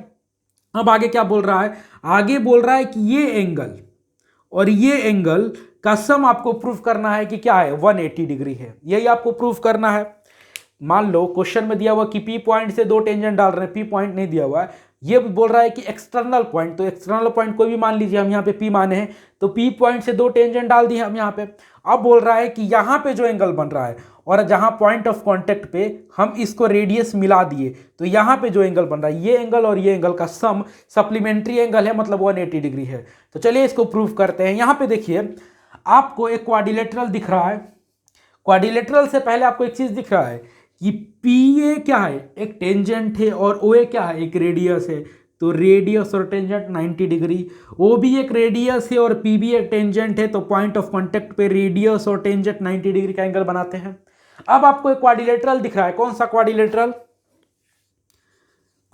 A: अब आगे क्या बोल रहा है, आगे बोल रहा है कि ये एंगल और ये एंगल का सम आपको प्रूफ करना है कि क्या है 180 डिग्री है, यही आपको प्रूफ करना है। मान लो क्वेश्चन में दिया हुआ कि पी पॉइंट से दो टेंजेंट डाल रहे हैं, पी पॉइंट नहीं दिया हुआ है, ये बोल रहा है कि एक्सटर्नल पॉइंट, तो एक्सटर्नल पॉइंट कोई भी मान लीजिए, हम यहाँ पे पी माने हैं, तो पी पॉइंट से दो टेंजेंट डाल दिए हम यहाँ पे। अब बोल रहा है कि यहाँ पे जो एंगल बन रहा है और जहाँ पॉइंट ऑफ कॉन्टेक्ट पे हम इसको रेडियस मिला दिए, तो यहाँ पे जो एंगल बन रहा है, ये एंगल और ये एंगल का सम सप्लीमेंट्री एंगल है, मतलब 180 डिग्री है। तो चलिए इसको प्रूव करते हैं। यहाँ पे देखिए आपको एक क्वाड्रिलेटरल दिख रहा है। क्वाड्रिलेटरल से पहले आपको एक चीज दिख रहा है कि पी ए क्या है, एक टेंजेंट है, और ओ ए क्या है, एक रेडियस है। तो रेडियस और टेंजेंट 90 डिग्री, ओ भी एक रेडियस है और पी भी एक टेंजेंट है, तो पॉइंट ऑफ कॉन्टेक्ट पे रेडियस और टेंजेंट 90 डिग्री का एंगल बनाते हैं। अब आपको एक क्वाड्रिलेटरल दिख रहा है, कौन सा quadrilateral,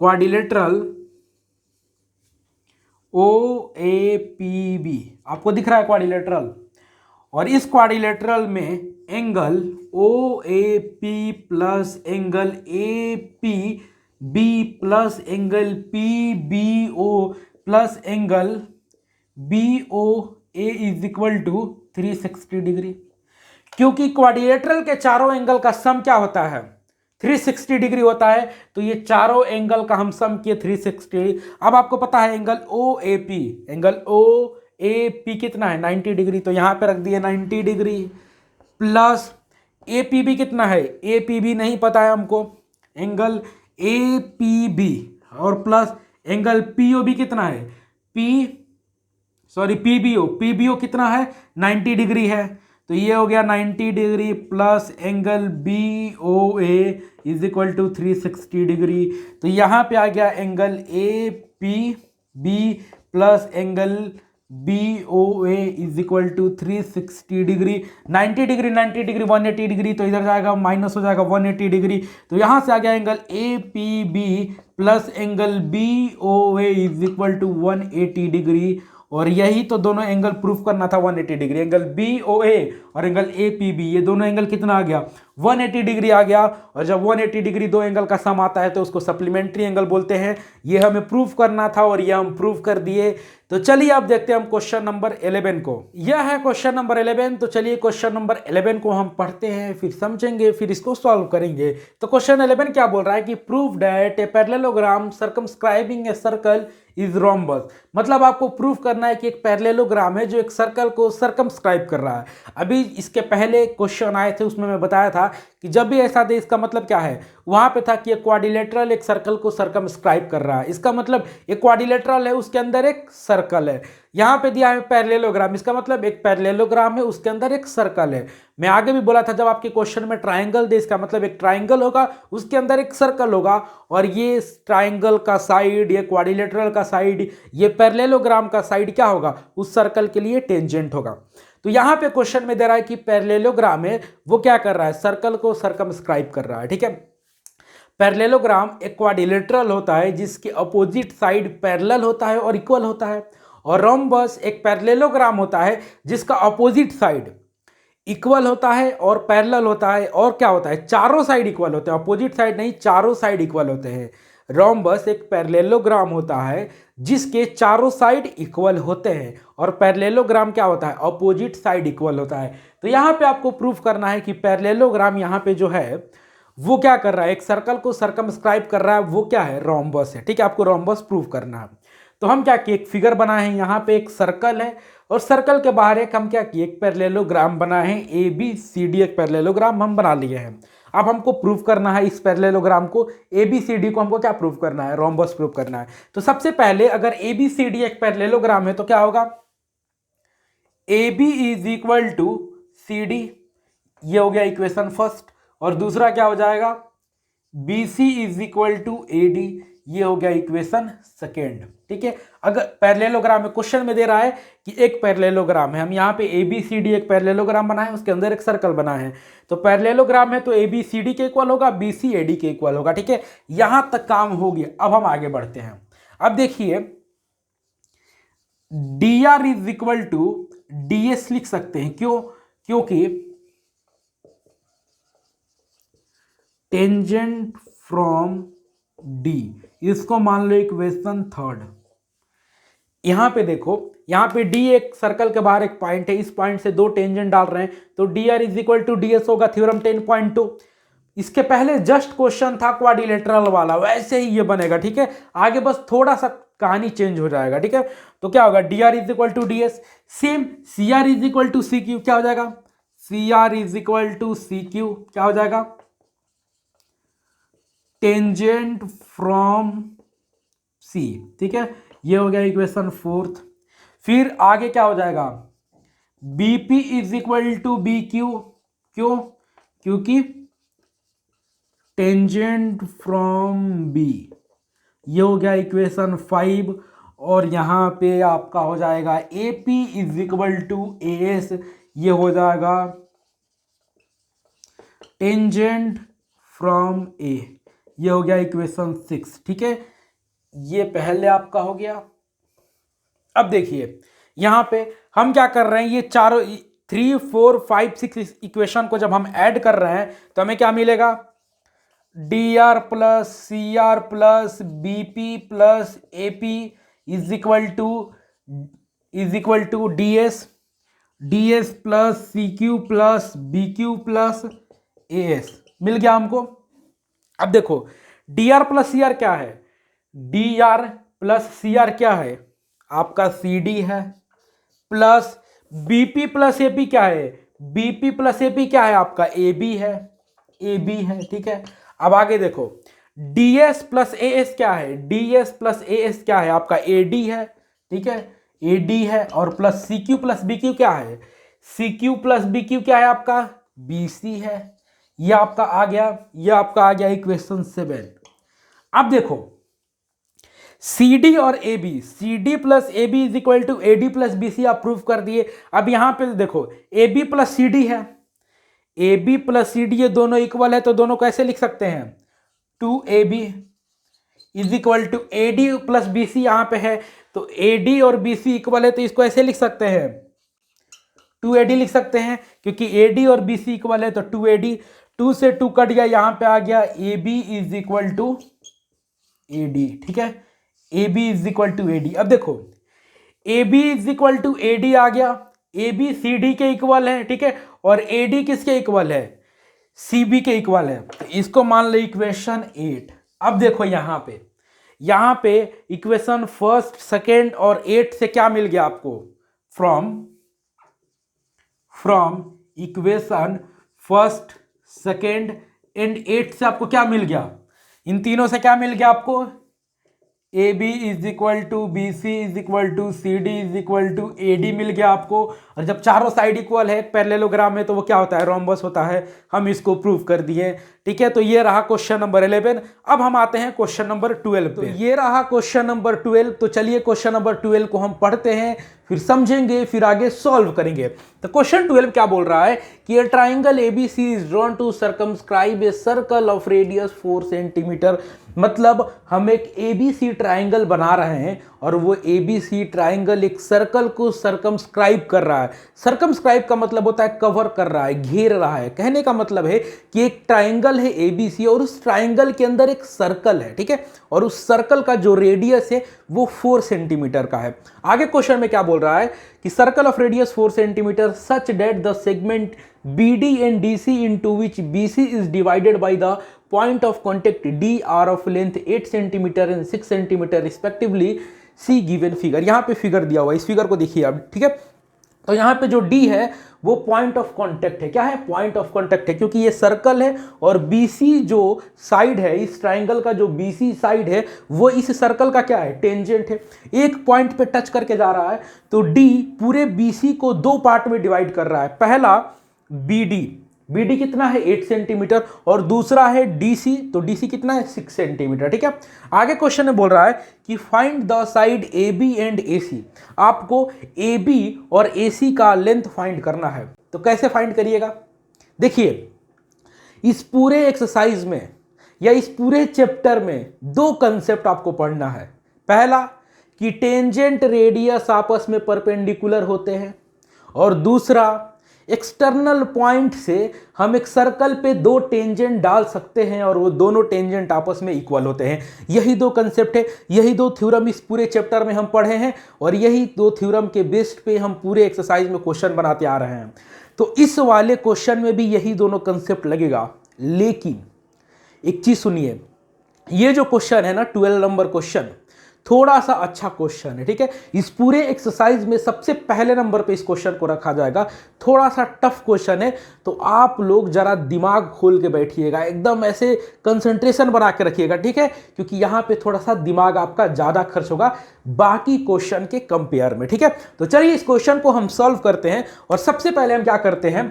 A: quadrilateral O A P B आपको दिख रहा है क्वाड्रिलेटरल, और इस क्वाड्रिलेटरल में angle O A P plus angle A P B plus angle P B O plus angle B O A is equal to 360 degree. क्योंकि क्वाड्रिलेटरल के चारों एंगल का सम क्या होता है, 360 डिग्री होता है, तो ये चारों एंगल का हम सम किए 360। अब आपको पता है angle O A P, angle O A P कितना है 90 डिग्री, तो यहां पे रख दिए 90 degree, plus A P B कितना है, ए पी बी नहीं पता है हमको, एंगल ए पी बी, और plus angle P O B कितना है, पी बी ओ कितना है 90 डिग्री है। तो ये हो गया 90 degree plus angle B O A is equal to 360 degree. तो यहाँ पे आ गया angle A P B plus angle B O A is equal to 360 degree. 90 degree 90 degree 180 degree, तो इधर जाएगा माइनस हो जाएगा 180 डिग्री। तो यहाँ से आ गया angle A P B plus angle B O A is equal to 180 degree. और यही तो दोनों एंगल प्रूफ करना था 180 degree, angle B O A और एंगल ए पी बी, ये दोनों एंगल कितना आ गया 180 डिग्री आ गया। और जब 180 डिग्री दो एंगल का सम आता है तो उसको सप्लीमेंट्री एंगल बोलते हैं। ये हमें प्रूफ करना था और ये हम प्रूफ कर दिए। तो चलिए अब देखते हैं हम क्वेश्चन नंबर 11 को। यह है क्वेश्चन नंबर 11। तो चलिए क्वेश्चन नंबर 11 को हम पढ़ते हैं, फिर समझेंगे, फिर इसको सॉल्व करेंगे। तो क्वेश्चन 11 क्या बोल रहा है कि prove that a parallelogram circumscribing a circle is rhombus. मतलब आपको प्रूफ करना है कि एक पैरेललोग्राम है जो एक सर्कल को सर्कमस्क्राइब कर रहा है। अभी इसके पहले क्वेश्चन आए थे उसमें मैं बताया था कि जब भी ऐसा दे इसका मतलब क्या है, वहां पे था कि एक क्वाड्रिलेटरल एक सर्कल को सर्कमस्क्राइब कर रहा है, इसका मतलब एक क्वाड्रिलेटरल है उसके अंदर एक सर्कल है। यहाँ पे दिया है पैरेललोग्राम, इसका मतलब एक पैरेललोग्राम है उसके अंदर एक सर्कल है। मैं आगे भी बोला था जब आपके क्वेश्चन में ट्राइंगल दे, इसका मतलब एक ट्राइंगल होगा उसके अंदर एक सर्कल होगा, और ये ट्राइंगल का साइड, ये क्वाड्रिलेटरल का साइड, ये पैरेललोग्राम का साइड क्या होगा, उस सर्कल के लिए टेंजेंट होगा। तो यहां पे क्वेश्चन में दे रहा है कि पैरेललोग्राम है वो क्या कर रहा है, सर्कल को सर्कमस्क्राइब कर रहा है। ठीक है, पैरेललोग्राम एक क्वाड्रिलेटरल होता है जिसके अपोजिट साइड पैरेलल होता है और इक्वल होता है, और रोम्बस एक पैरेललोग्राम होता है जिसका अपोजिट साइड इक्वल होता है और पैरेलल होता है, और क्या होता है, चारों साइड इक्वल होते हैं, अपोजिट साइड नहीं, चारों साइड इक्वल होते हैं। रोम्बस एक पैरेललोग्राम होता है जिसके चारों साइड इक्वल होते हैं, और पैरेललोग्राम क्या होता है, अपोजिट साइड इक्वल होता है। तो यहाँ पे आपको प्रूफ करना है कि पैरेललोग्राम यहाँ पे जो है वो क्या कर रहा है, एक सर्कल को सर्कमस्क्राइब कर रहा है, वो क्या है, रोम्बस है। ठीक है, आपको रोम्बस प्रूफ करना है। तो हम क्या किए, एक फिगर बनाए हैं, यहाँ पे एक सर्कल है और सर्कल के बाहर एक हम क्या किए, एक पैरेललोग्राम बनाए हैं, ए बी सी डी एक पैरेललोग्राम हम बना लिए हैं। अब हमको प्रूफ करना है इस पैरेललोग्राम को, ए बी सी डी को हमको क्या प्रूफ करना है, रोम्बस प्रूफ करना है। तो सबसे पहले अगर ए बी सी डी एक पैरेललोग्राम है तो क्या होगा, A B is equal to C D, ये हो गया इक्वेशन फर्स्ट। और दूसरा क्या हो जाएगा, B C is equal to A D, ये हो गया इक्वेशन सेकेंड। ठीक है, अगर पैरेललोग्राम में क्वेश्चन में दे रहा है कि एक पैरेललोग्राम है, हम यहाँ पे ए बी सी डी एक पैरेललोग्राम बना है, उसके अंदर एक सर्कल बना है, तो पैरेललोग्राम है तो ए बी सी डी के इक्वल होगा, बी सी ए डी के इक्वल होगा। ठीक है, यहां तक काम हो गया। अब हम आगे बढ़ते हैं। अब देखिए D R is equal to D S लिख सकते हैं, क्यों, क्योंकि टेंजेंट फ्रॉम डी, इसको मान लो इक्वेशन थर्ड, यहाँ पे देखो, यहाँ पे डी एक सर्कल के बाहर एक पॉइंट है, इस पॉइंट से दो टेंजेंट डाल रहे हैं, तो D R is equal to D S होगा, थ्योरम 10.2। इसके पहले जस्ट क्वेश्चन था क्वाड्रिलेटरल वाला, वैसे ही ये बनेगा, ठीक है। आगे बस थोड़ा सा कहानी चेंज हो जाएगा, ठीक है। तो क्या होगा, D R is equal to D S, same C R is equal to C Q, क्या हो जाएगा, C R is equal to C Q, क्या हो जाएगा, टेंजेंट फ्रॉम सी, ठीक है। ये हो गया इक्वेशन फोर्थ। फिर आगे क्या हो जाएगा, BP is equal to B Q, क्यों, क्योंकि टेंजेंट फ्रॉम बी, ये हो गया इक्वेशन 5। और यहां पे आपका हो जाएगा A P is equal to A S, ये हो जाएगा टेंजेंट फ्रॉम ए, ये हो गया इक्वेशन 6, ठीक है। ये पहले आपका हो गया। अब देखिए यहां पे हम क्या कर रहे हैं, ये चारों 3, 4, 5, 6 इक्वेशन को जब हम ऐड कर रहे हैं तो हमें क्या मिलेगा, D R plus C R plus B P plus A P is equal to D S plus C Q plus B Q plus A S, मिल गया हमको। अब देखो D R plus C R क्या है, D R plus C R क्या है, आपका सी डी है, प्लस बीपी प्लस एपी क्या है, बीपी प्लस एपी क्या है, आपका ए बी है, ए बी है, ठीक है। अब आगे देखो ds प्लस ए एस क्या है, ds प्लस ए एस क्या है, आपका ए डी है, ठीक है, ए डी है। और plus C Q plus B Q क्या है, C Q plus B Q क्या है, आपका बी सी है। ये आपका आ गया, ये आपका आ गया इक्वेशन 7। अब देखो सी डी और A B, C D plus A B is equal to A D plus B C, आप प्रूव कर दिए। अब यहां पे देखो A B plus C D है, A B plus C D, ये दोनों इक्वल है, तो दोनों कैसे लिख सकते हैं, 2ab is equal to A D plus B C, यहां पे है तो ए डी और बी सी इक्वल है, तो इसको ऐसे लिख सकते हैं 2ad लिख सकते हैं, क्योंकि ए डी और बी सी इक्वल है, तो 2ad, 2 से 2 कट गया, यहां पे आ गया A B is equal to A D, ठीक है, A B is equal to A D. अब देखो A B is equal to A D आ गया, ए बी सी डी के इक्वल है, ठीक है, और ए डी किसके इक्वल है, सी बी के इक्वल है, तो इसको मान लो इक्वेशन 8। अब देखो यहां पे इक्वेशन फर्स्ट, सेकेंड और 8 से क्या मिल गया आपको, from equation first, second and 8 से आपको क्या मिल गया, इन तीनों से क्या मिल गया आपको, A B is equal to B C is equal to C D is equal to A D मिल गया आपको। और जब चारों साइड इक्वल है पैरेललोग्राम में, तो वो क्या होता है, रोम्बस होता है। हम इसको प्रूव कर दिए, ठीक है। तो ये रहा क्वेश्चन नंबर 11। अब हम आते हैं क्वेश्चन नंबर 12 पे। तो ये रहा क्वेश्चन नंबर 12। तो चलिए क्वेश्चन नंबर 12 को हम पढ़ते हैं, फिर समझेंगे, फिर आगे सॉल्व करेंगे। तो क्वेश्चन 12 क्या बोल रहा है कि a triangle ABC is drawn to circumscribe a circle of radius 4 centimetre. मतलब हम एक एबीसी ट्राइंगल बना रहे हैं और वो एबीसी ट्राइंगल एक सर्कल को सर्कमस्क्राइब कर रहा है। सर्कमस्क्राइब का मतलब होता है कवर कर रहा है, घेर रहा है। कहने का मतलब है कि एक ट्राइंगल है एबीसी और उस ट्राइंगल के अंदर एक सर्कल है, ठीक है, और उस सर्कल का जो रेडियस है वो 4 सेंटीमीटर का है। आगे क्वेश्चन में क्या बोल रहा है कि circle of radius 4 centimetre such that the segment BD and DC into which BC is divided by the point of contact D are of length 8 cm and 6 cm respectively, see given figure। यहाँ पे फिगर दिया हुआ है, इस फिगर को देखिए आप, ठीक है। तो यहाँ पे जो D है वो पॉइंट ऑफ कांटेक्ट है। क्या है, पॉइंट ऑफ कांटेक्ट है, क्योंकि ये सर्कल है और BC जो साइड है, इस ट्राइंगल का जो BC साइड है वो इस सर्कल का क्या है, टेंजेंट है। एक पॉइंट पे टच करके जा रहा है, तो D पूरे BC को दो पार्ट में डिवाइड कर रहा है। पहला BD कितना है 8 सेंटीमीटर और दूसरा है DC, तो DC कितना है 6 सेंटीमीटर, ठीक है। आगे क्वेश्चन में बोल रहा है कि find the side AB and AC। आपको AB और AC का लेंथ फाइंड करना है। तो कैसे फाइंड करिएगा, देखिए इस पूरे एक्सरसाइज में या इस पूरे चैप्टर में दो कंसेप्ट आपको पढ़ना है। पहला कि टेंजेंट रेडियस आपस में परपेंडिकुलर होते हैं, और दूसरा एक्सटर्नल पॉइंट से हम एक सर्कल पे दो टेंजेंट डाल सकते हैं और वो दोनों टेंजेंट आपस में इक्वल होते हैं। यही दो कंसेप्ट है, यही दो थ्योरम इस पूरे चैप्टर में हम पढ़े हैं और यही दो थ्योरम के बेस्ड पे हम पूरे एक्सरसाइज में क्वेश्चन बनाते आ रहे हैं। तो इस वाले क्वेश्चन में भी यही दोनों कंसेप्ट लगेगा। लेकिन एक चीज सुनिए, ये जो क्वेश्चन है ना 12 नंबर क्वेश्चन, थोड़ा सा अच्छा क्वेश्चन है, ठीक है। इस पूरे एक्सरसाइज में सबसे पहले नंबर पे इस क्वेश्चन को रखा जाएगा। थोड़ा सा टफ क्वेश्चन है, तो आप लोग जरा दिमाग खोल के बैठिएगा, एकदम ऐसे कंसंट्रेशन बना के रखिएगा, ठीक है, क्योंकि यहाँ पे थोड़ा सा दिमाग आपका ज्यादा खर्च होगा बाकी क्वेश्चन के कंपेयर में, ठीक है। तो चलिए इस क्वेश्चन को हम सॉल्व करते हैं। और सबसे पहले हम क्या करते हैं,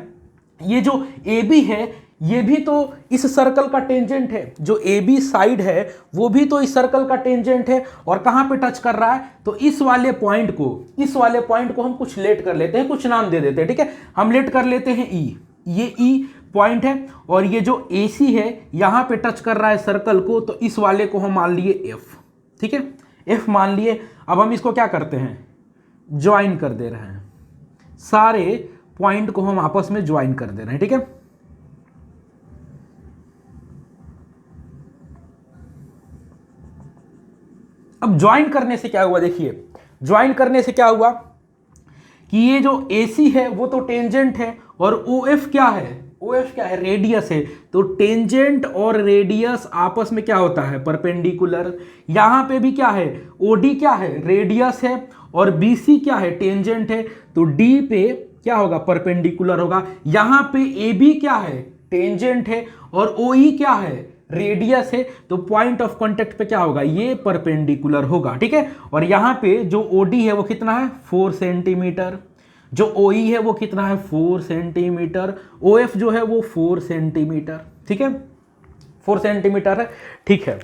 A: ये जो ए बी है ये भी तो इस सर्कल का टेंजेंट है, जो ए बी साइड है वो भी तो इस सर्कल का टेंजेंट है। और कहां पे टच कर रहा है, तो इस वाले पॉइंट को हम कुछ लेट कर लेते हैं, कुछ नाम दे देते हैं, ठीक है। हम लेट कर लेते हैं ई, ये ई पॉइंट है और ये जो ए सी है यहां पे टच कर रहा है सर्कल को, तो इस वाले को हम मान लिए एफ, ठीक है, एफ मान लिए। अब हम इसको क्या करते हैं, ज्वाइन कर दे रहे हैं, सारे पॉइंट को हम आपस में ज्वाइन कर दे रहे हैं, ठीक है। अब ज्वाइन करने से क्या हुआ, देखिए ज्वाइन करने से क्या हुआ कि ये जो AC है वो तो टेंजेंट है और OF क्या है, OF क्या है, रेडियस है। तो टेंजेंट और रेडियस आपस में क्या होता है, परपेंडिकुलर। यहां पे भी क्या है, OD क्या है, रेडियस है और BC क्या है, टेंजेंट है। तो D पे क्या होगा, परपेंडिकुलर होगा। यहां पे AB क्या है, टेंजेंट है और OE क्या है, रेडियस है। तो पॉइंट ऑफ कांटेक्ट पे क्या होगा, ये परपेंडिकुलर होगा, ठीक है। और यहां पे जो OD है वो कितना है, 4 सेंटीमीटर। जो OE है वो कितना है, 4 सेंटीमीटर। OF जो है वो 4 सेंटीमीटर, ठीक है, 4 सेंटीमीटर है, ठीक है।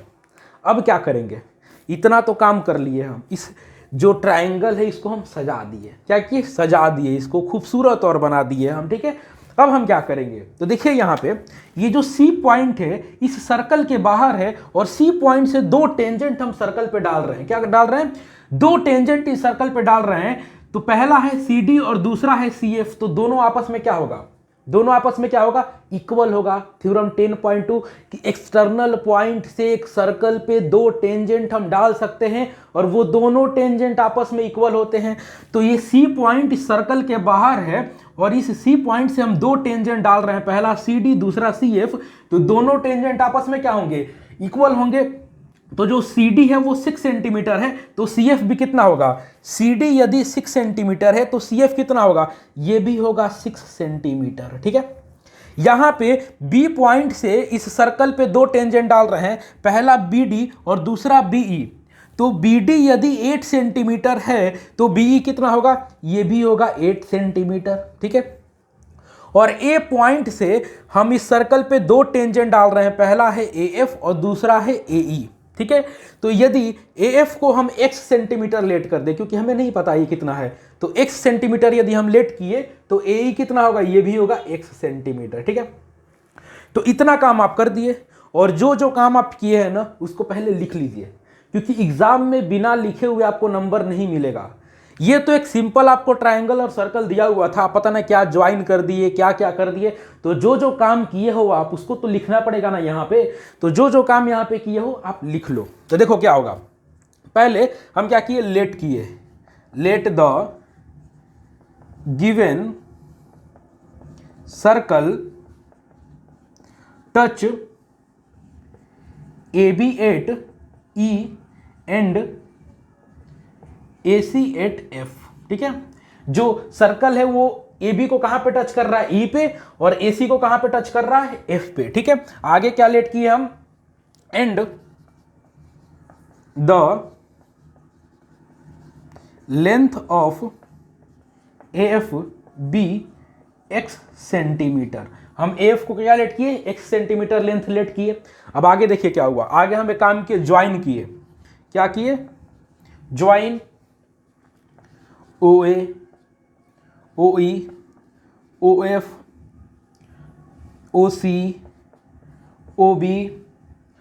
A: अब क्या करेंगे, इतना तो काम कर लिए हम, इस जो ट्रायंगल है इसको हम सजा दिए, क्या किए, सजा दिए, इसको खूबसूरत और बना दिए हम, ठीक है। अब हम क्या करेंगे, तो देखिए यहाँ पे ये जो सी पॉइंट है इस सर्कल के बाहर है और सी पॉइंट से दो टेंजेंट हम सर्कल पे डाल रहे हैं। क्या डाल रहे हैं, दो टेंजेंट इस सर्कल पे डाल रहे हैं। तो पहला है सी डी और दूसरा है सी एफ। तो दोनों आपस में क्या होगा, दोनों आपस में क्या होगा, इक्वल होगा। थ्योरम 10.2 कि एक्सटर्नल पॉइंट से एक सर्कल पे दो टेंजेंट हम डाल सकते हैं और वो दोनों टेंजेंट आपस में इक्वल होते हैं। तो ये सी पॉइंट इस सर्कल के बाहर है और इस सी पॉइंट से हम दो टेंजेंट डाल रहे हैं, पहला सी डी दूसरा सी एफ। तो दोनों टेंजेंट आपस में क्या होंगे, इक्वल होंगे। तो जो सी डी है वो 6 सेंटीमीटर है, तो सी एफ भी कितना होगा, सी डी यदि 6 सेंटीमीटर है तो सी एफ कितना होगा, ये भी होगा 6 सेंटीमीटर, ठीक है। यहां पे बी पॉइंट से इस सर्कल पे दो टेंजेंट डाल रहे हैं, पहला बी डी और दूसरा बीई। तो बी डी यदि 8 सेंटीमीटर है तो बीई कितना होगा, ये भी होगा 8 सेंटीमीटर, ठीक है। और ए पॉइंट से हम इस सर्कल पे दो टेंजेंट डाल रहे हैं, पहला है ए एफ और दूसरा है ए ई, ठीक है। तो यदि ए एफ को हम x सेंटीमीटर लेट कर दे, क्योंकि हमें नहीं पता ये कितना है, तो x सेंटीमीटर यदि हम लेट किए तो ए ई कितना होगा, ये भी होगा x सेंटीमीटर, ठीक है। तो इतना काम आप कर दिए और जो जो काम आप किए हैं ना उसको पहले लिख लीजिए, क्योंकि एग्जाम में बिना लिखे हुए आपको नंबर नहीं मिलेगा। ये तो एक सिंपल आपको ट्रायंगल और सर्कल दिया हुआ था, पता ना क्या ज्वाइन कर दिए, क्या क्या कर दिए। तो जो जो काम किए हो आप उसको तो लिखना पड़ेगा ना यहाँ पे। तो जो जो काम यहाँ पे किए हो आप लिख लो। तो देखो क्या होगा, पहले हम क्या किए, लेट किए, let the given circle touch A B at E and AC at F, ठीक है। जो सर्कल है वो AB को कहां पे टच कर रहा है, E पे, और AC को कहां पे टच कर रहा है, F पे, ठीक है। आगे क्या लेट किए हम, and the length of AF be x centimetre. हम AF को क्या लेट किए, x सेंटीमीटर लेंथ लेट किए। अब आगे देखिए क्या हुआ, आगे हम एक काम किए, ज्वाइन किए। क्या किए, join OA, OE, OF, OC, OB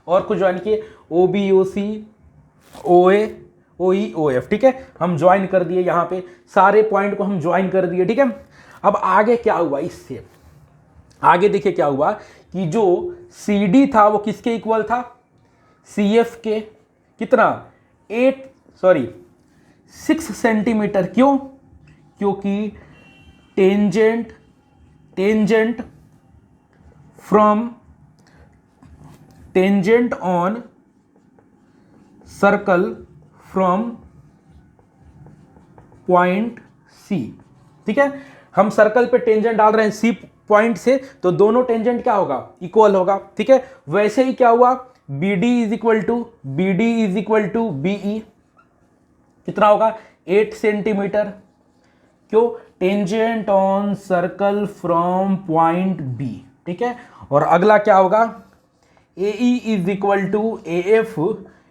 A: और कुछ ज्वाइन किए, OB, OC, OA, OE, OF, ठीक है। हम ज्वाइन कर दिए, यहाँ पे सारे पॉइंट को हम ज्वाइन कर दिए, ठीक है। अब आगे क्या हुआ इससे, आगे देखिए क्या हुआ कि जो CD था वो किसके इक्वल था, CF के, कितना 6 सेंटीमीटर। क्यों, क्योंकि tangent on circle from point C। ठीक है, हम सर्कल पे टेंजेंट डाल रहे हैं C पॉइंट से, तो दोनों टेंजेंट क्या होगा, इक्वल होगा। ठीक है, वैसे ही क्या हुआ, BD is equal to BE, कितना होगा 8 सेंटीमीटर। क्यों, tangent on circle from point B। ठीक है, और अगला क्या होगा, AE is equal to AF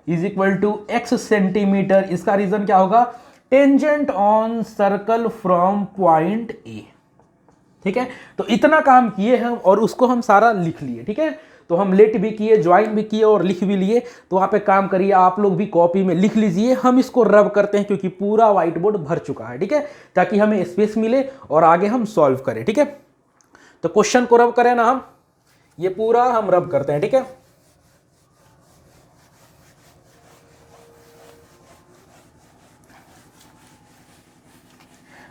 A: is equal to X centimetre. इसका रीजन क्या होगा, tangent on circle from point A। ठीक है, तो इतना काम किए हम और उसको हम सारा लिख लिए। ठीक है, तो हम लेट भी किए, ज्वाइन भी किए और लिख भी लिए। तो वहाँ पे काम करिए, आप लोग भी कॉपी में लिख लीजिए। हम इसको रब करते हैं क्योंकि पूरा व्हाइट बोर्ड भर चुका है। ठीक है, ताकि हमें स्पेस मिले और आगे हम सॉल्व करें। ठीक है, तो क्वेश्चन को रब करें ना हम, ये पूरा हम रब करते हैं। ठीक है,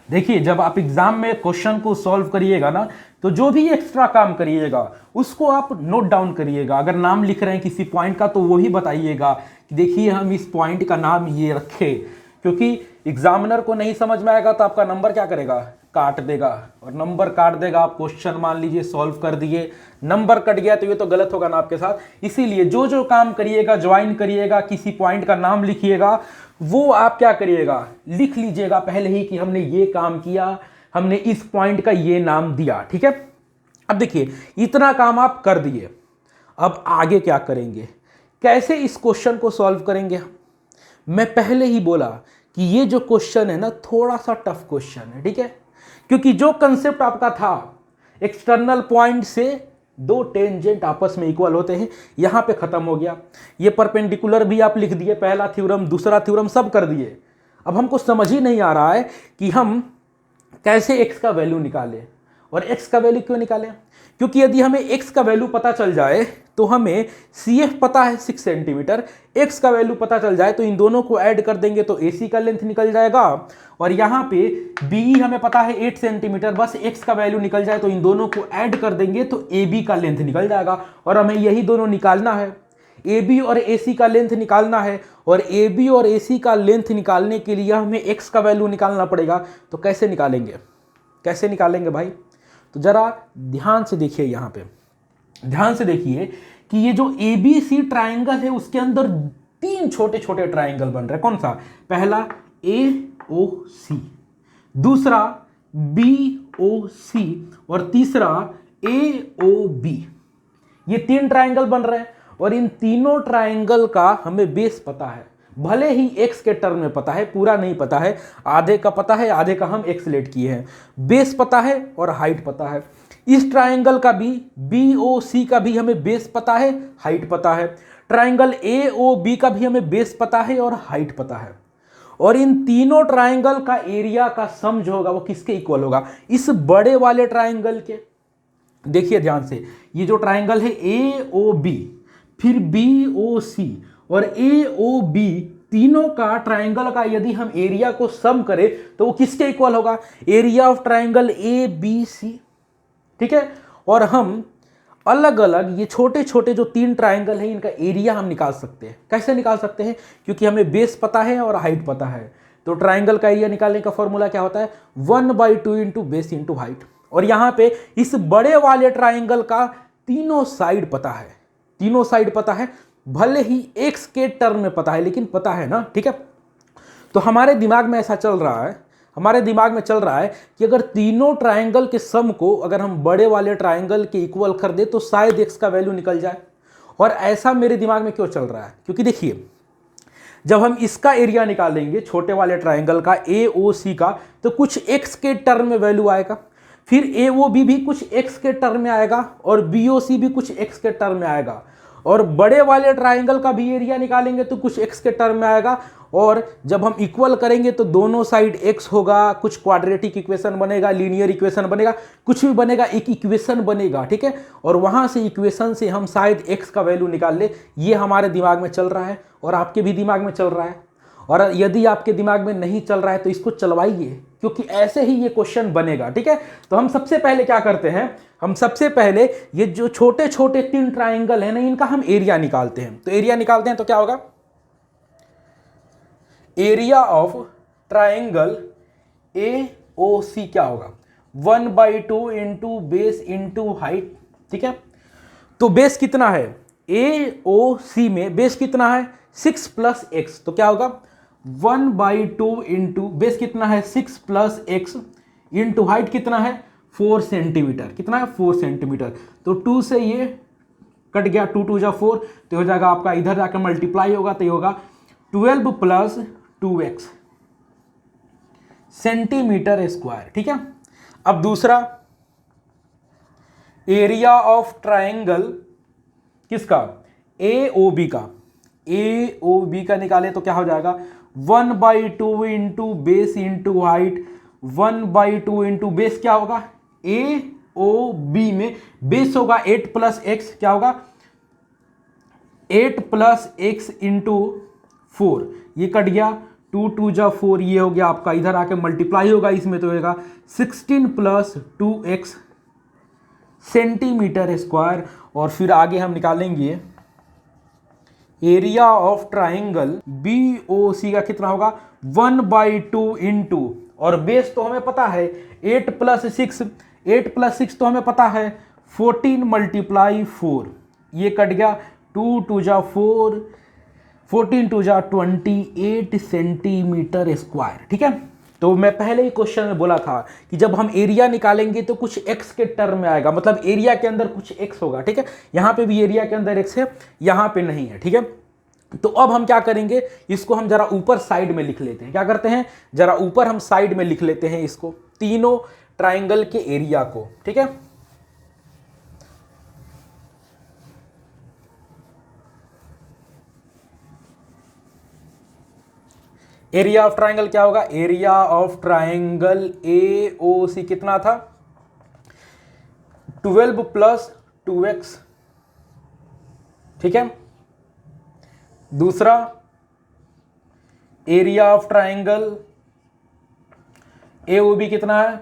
A: देखिए जब आप एग्जाम में क्वेश्चन को सॉल्व करिएगा ना, तो जो भी एक्स्ट्रा काम करिएगा उसको आप नोट डाउन करिएगा। अगर नाम लिख रहे हैं किसी पॉइंट का तो वो ही बताइएगा कि देखिए हम इस पॉइंट का नाम ये रखे, क्योंकि एग्जामिनर को नहीं समझ में आएगा तो आपका नंबर क्या करेगा, काट देगा। और नंबर काट देगा, आप क्वेश्चन मान लीजिए सॉल्व कर दिए, नंबर कट गया तो ये तो गलत होगा ना आपके साथ। इसीलिए जो जो काम करिएगा, ज्वाइन करिएगा, किसी पॉइंट का नाम लिखिएगा, वो आप क्या करिएगा, लिख लीजिएगा पहले ही कि हमने ये काम किया, हमने इस पॉइंट का ये नाम दिया। ठीक है, अब देखिए इतना काम आप कर दिए, अब आगे क्या करेंगे, कैसे इस क्वेश्चन को सॉल्व करेंगे। मैं पहले ही बोला कि ये जो क्वेश्चन है ना थोड़ा सा टफ क्वेश्चन है। ठीक है, क्योंकि जो कंसेप्ट आपका था एक्सटर्नल पॉइंट से दो टेंजेंट आपस में इक्वल होते हैं, यहां पे खत्म हो गया। ये परपेंडिकुलर भी आप लिख दिए, पहला थ्योरम दूसरा थ्योरम सब कर दिए। अब हमको समझ ही नहीं आ रहा है कि हम कैसे x का वैल्यू निकालें। और x का वैल्यू क्यों निकालें, क्योंकि यदि हमें x का वैल्यू पता चल जाए तो हमें CF पता है 6 सेंटीमीटर, x का वैल्यू पता चल जाए तो इन दोनों को ऐड कर देंगे तो AC का लेंथ निकल जाएगा। और यहाँ पे BE हमें पता है 8 सेंटीमीटर, बस x का वैल्यू निकल जाए तो इन दोनों को ऐड कर देंगे तो AB का लेंथ निकल जाएगा। और हमें यही दोनों निकालना है, AB और AC का लेंथ निकालना है। और AB और AC का लेंथ निकालने के लिए हमें x का वैल्यू निकालना पड़ेगा। तो कैसे निकालेंगे, कैसे निकालेंगे भाई, तो जरा ध्यान से देखिए, यहाँ पे ध्यान से देखिए कि ये जो ABC ट्राइंगल है उसके अंदर तीन छोटे छोटे ट्राइंगल बन रहे हैं। कौन सा, पहला AOC, दूसरा BOC और तीसरा AOB। ये तीन ट्राइंगल बन रहे हैं और इन तीनों ट्राइंगल का हमें बेस पता है। भले ही x के टर्म में पता है, पूरा नहीं पता है, आधे का पता है, आधे का हम x लेट किए हैं। बेस पता है और हाइट पता है। इस ट्राइंगल का भी, BOC का भी हमें बेस पता है, हाइट पता है। ट्राइंगल AOB का भी हमें बेस पता है और हाइट पता है। और इन तीनों ट्राइंगल का एरिया का सम जो होगा वो किसके इक्वल होगा, इस बड़े वाले ट्राइंगल के। देखिए ध्यान से, ये जो ट्राइंगल है AOB, फिर BOC और AOB, तीनों का ट्राइंगल का यदि हम एरिया को सम करें तो वो किसके इक्वल होगा, एरिया ऑफ ट्राइंगल ABC। ठीक है, और हम अलग अलग ये छोटे छोटे जो तीन ट्राइंगल हैं इनका एरिया हम निकाल सकते हैं। कैसे निकाल सकते हैं, क्योंकि हमें बेस पता है और हाइट पता है। तो ट्राइंगल का एरिया निकालने का फॉर्मूला क्या होता है, 1/2 इंटू बेस इंटू हाइट। और यहाँ पे इस बड़े वाले ट्राइंगल का तीनों साइड पता है, तीनों साइड पता है, भले ही x के टर्म में पता है लेकिन पता है ना। ठीक है, तो हमारे दिमाग में ऐसा चल रहा है, हमारे दिमाग में चल रहा है कि अगर तीनों ट्राइंगल के सम को अगर हम बड़े वाले ट्राइंगल के इक्वल कर दे तो शायद x का वैल्यू निकल जाए। और ऐसा मेरे दिमाग में क्यों चल रहा है, क्योंकि देखिए जब हम इसका एरिया निकालेंगे छोटे वाले ट्राइंगल का AOC का, तो कुछ x के टर्म में वैल्यू आएगा, फिर AOB भी कुछ x के टर्म में आएगा और BOC भी कुछ x के टर्म में आएगा। और बड़े वाले ट्राइंगल का भी एरिया निकालेंगे तो कुछ x के टर्म में आएगा, और जब हम इक्वल करेंगे तो दोनों साइड x होगा, कुछ क्वाड्रेटिक इक्वेशन बनेगा, लीनियर इक्वेशन बनेगा, कुछ भी बनेगा, एक इक्वेशन बनेगा, ठीक है। और वहां से इक्वेशन से हम शायद x का वैल्यू निकाल ले। ये हमारे दिमाग में चल रहा है और आपके भी दिमाग में चल रहा है, और यदि आपके दिमाग में नहीं चल रहा है तो इसको चलवाइए, क्योंकि ऐसे ही ये क्वेश्चन बनेगा, ठीक है। तो हम सबसे पहले क्या करते हैं, हम सबसे पहले ये जो छोटे छोटे 3 ट्राइंगल है ना, इनका हम एरिया निकालते हैं। तो एरिया निकालते हैं तो क्या होगा, एरिया ऑफ ट्राइंगल AOC क्या होगा, 1/2 इंटू बेस इंटू हाइट, ठीक है। तो बेस कितना है AOC में, बेस कितना है 6 + x, तो क्या होगा 1/2 इंटू बेस कितना है 6 + x इंटू हाइट कितना है 4 सेंटीमीटर, कितना है 4 सेंटीमीटर। तो 2 से ये कट गया, 2 2 जा 4, तो हो जाएगा आपका इधर जाकर मल्टीप्लाई होगा तो ये होगा 12 + 2x सेंटीमीटर स्क्वायर, ठीक है। अब दूसरा एरिया ऑफ ट्राइंगल किसका AOB का, AOB का निकाले तो क्या हो जाएगा 1/2 into base into height, 1/2 into base क्या होगा AOB में बेस होगा 8 + x, क्या होगा 8 + x इंटू 4, ये कट गया, 2 2 जा 4, ये हो गया आपका, इधर आके मल्टीप्लाई होगा इसमें तो होगा 16 + 2x सेंटीमीटर स्क्वायर। और फिर आगे हम निकालेंगे एरिया ऑफ ट्राइंगल BOC का कितना होगा 1/2 इंटू, और बेस तो हमें पता है 8 + 6, 8 + 6 तो हमें पता है 14 × 4, ये कट गया, 2 2 जा 4, 14 2 जा 28 सेंटीमीटर स्क्वायर, ठीक है। तो मैं पहले ही क्वेश्चन में बोला था कि जब हम एरिया निकालेंगे तो कुछ x के टर्म में आएगा, मतलब एरिया के अंदर कुछ x होगा, ठीक है। यहां पे भी एरिया के अंदर x है, यहां पे नहीं है, ठीक है। तो अब हम क्या करेंगे, इसको हम जरा ऊपर साइड में लिख लेते हैं। क्या करते हैं, जरा ऊपर हम साइड में लिख लेते हैं इसको, तीनों ट्राइंगल के एरिया को, ठीक है। एरिया ऑफ ट्राइंगल क्या होगा, एरिया ऑफ ट्राइंगल AOC कितना था 12 + 2x, ठीक है। दूसरा एरिया ऑफ ट्राइंगल AOB कितना है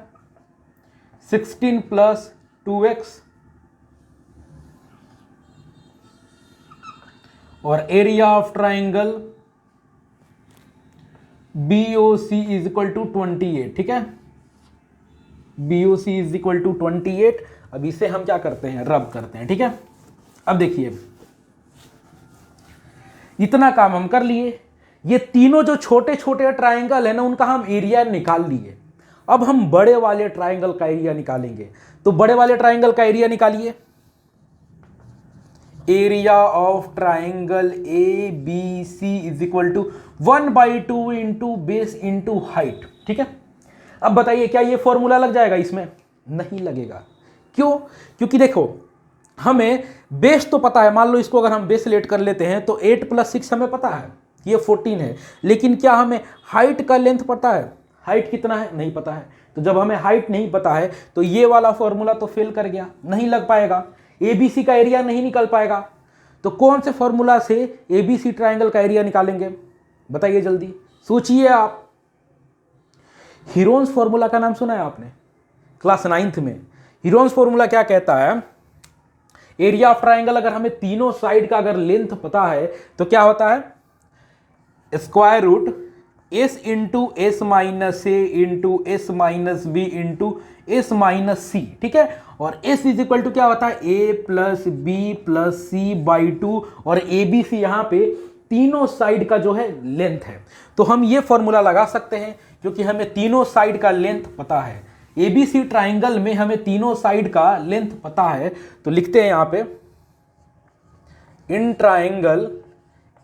A: 16 + 2x, और एरिया ऑफ ट्राइंगल BOC = 28, ठीक है। BOC = 28। अब इसे हम क्या करते हैं, रब करते हैं, ठीक है। अब देखिए इतना काम हम कर लिए, ये तीनों जो छोटे छोटे ट्राइंगल है ना उनका हम एरिया निकाल लिए। अब हम बड़े वाले ट्राइंगल का एरिया निकालेंगे। तो बड़े वाले ट्राइंगल का एरिया निकालिए, area of triangle ABC = 1/2 into base into height, ठीक है। अब बताइए क्या ये फॉर्मूला लग जाएगा इसमें, नहीं लगेगा। क्यों, क्योंकि देखो हमें बेस तो पता है, मान लो इसको अगर हम बेस लेट कर लेते हैं तो 8 + 6 हमें पता है ये 14 है, लेकिन क्या हमें हाइट का लेंथ पता है, हाइट कितना है नहीं पता है। तो जब हमें हाइट नहीं पता है तो ये वाला फॉर्मूला तो फेल कर गया, नहीं लग पाएगा, ABC का एरिया नहीं निकल पाएगा। तो कौन से फॉर्मूला से ABC ट्राइंगल का एरिया निकालेंगे, बताइए जल्दी सोचिए आप। हीरोन्स फॉर्मूला का नाम सुना है आपने क्लास 9th में। हीरोन्स फॉर्मूला क्या कहता है, एरिया ऑफ ट्राइंगल अगर हमें तीनों साइड का अगर लेंथ पता है तो क्या होता है square root S × S - A × S - B × S - C, ठीक है। और S = क्या होता है A + B + C/2, और ABC यहाँ पे तीनों साइड का जो है लेंथ है। तो हम ये फॉर्मूला लगा सकते हैं क्योंकि हमें तीनों साइड का लेंथ पता है। ABC ट्राइंगल में हमें तीनों साइड का लेंथ पता है, तो लिखते हैं यहाँ पे इन ट्राइंगल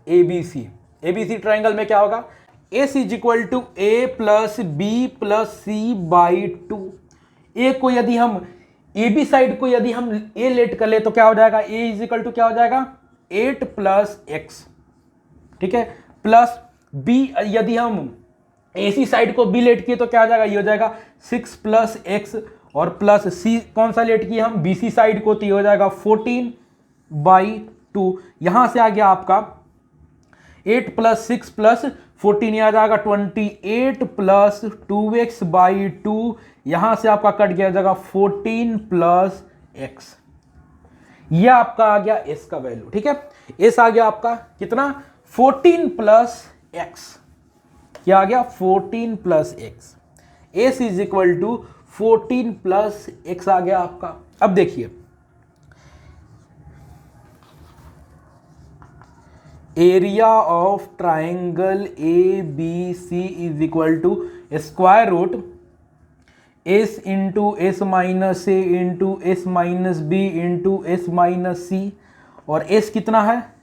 A: ABC ट्राइंगल में क्या होगा S = A + B + C/2। A को यदि हम AB साइड को यदि हम A लेट कर ले तो क्या हो जाएगा A = क्या हो जाएगा 8 प्लस एक्स, ठीक है, प्लस बी, यदि हम AC साइड को बी लेट किए तो क्या आ जाएगा, ये हो जाएगा 6 प्लस एक्स, और प्लस सी कौन सा लेट किए हम, BC साइड को, तो ये हो जाएगा 14/2। यहां से आ गया आपका 8 प्लस 6 प्लस 14, ये आ जाएगा 28 प्लस 2x/2। यहां से आपका कट गया जाएगा 14 प्लस एक्स। यह आपका आ गया s का वैल्यू, ठीक है। s आ गया आपका कितना, 14 प्लस एक्स। क्या आ गया, 14 plus x. s is equal to 14 plus x आ गया आपका। अब देखिए, area of triangle ABC is equal to square root s into s minus a into s minus b into s minus c, और s कितना है,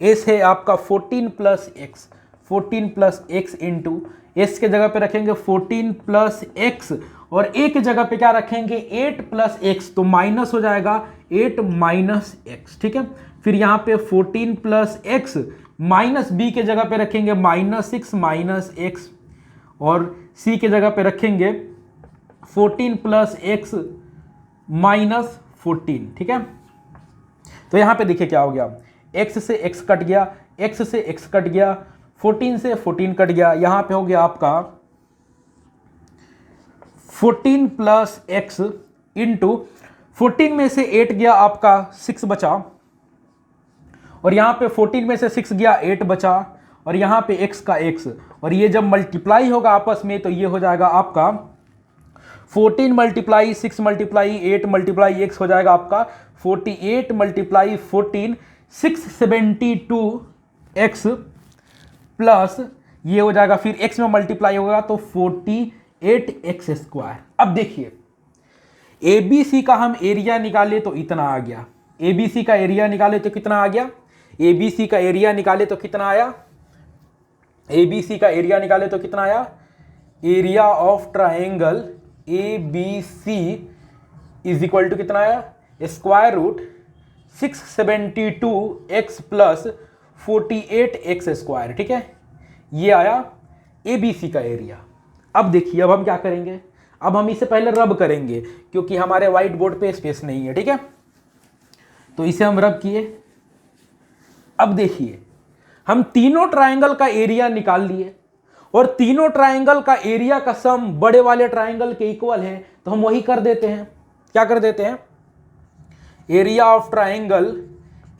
A: s है आपका 14 plus x. 14 plus x into s के जगह पे रखेंगे 14 प्लस एक्स, और एक जगह पे क्या रखेंगे 8 प्लस एक्स, तो माइनस हो जाएगा 8 माइनस एक्स, ठीक है। फिर यहाँ पे 14 प्लस एक्स माइनस बी के जगह पे रखेंगे -6 माइनस एक्स, और सी के जगह पे रखेंगे 14 प्लस एक्स माइनस 14, ठीक है। तो यहाँ पे देखिए क्या हो गया, x से x कट गया, x से x कट गया, 14 से 14 कट गया, यहां पे हो गया आपका 14 प्लस एक्स इंटू 14 में से 8 गया आपका 6 बचा, और यहां पे 14 में से 6 गया 8 बचा, और यहां पे x का x, और ये जब मल्टीप्लाई होगा आपस में तो ये हो जाएगा आपका 14 मल्टीप्लाई 6 मल्टीप्लाई 8 मल्टीप्लाई x हो जाएगा आपका 48 मल्टीप्लाई 14, 672x प्लस ये हो जाएगा, फिर x में मल्टीप्लाई होगा तो 48x स्क्वायर। अब देखिए, ABC का हम एरिया निकाले तो इतना आ गया, ABC का एरिया निकाले तो कितना आ गया, ABC का एरिया निकाले तो कितना आया, ABC का एरिया निकाले तो कितना आया, area of triangle ABC is equal to कितना आया, square root 672x plus 48x square, ठीक है। ये आया ABC का एरिया। अब देखिए, अब हम क्या करेंगे, अब हम इसे पहले रब करेंगे क्योंकि हमारे व्हाइट बोर्ड पे स्पेस नहीं है, ठीक है। तो इसे हम रब किए। अब देखिए, हम तीनों ट्राइंगल का एरिया निकाल लिए, और तीनों ट्राइंगल का एरिया का सम बड़े वाले ट्राइंगल के इक्वल है, तो हम वही कर देते हैं। क्या कर देते हैं, area of triangle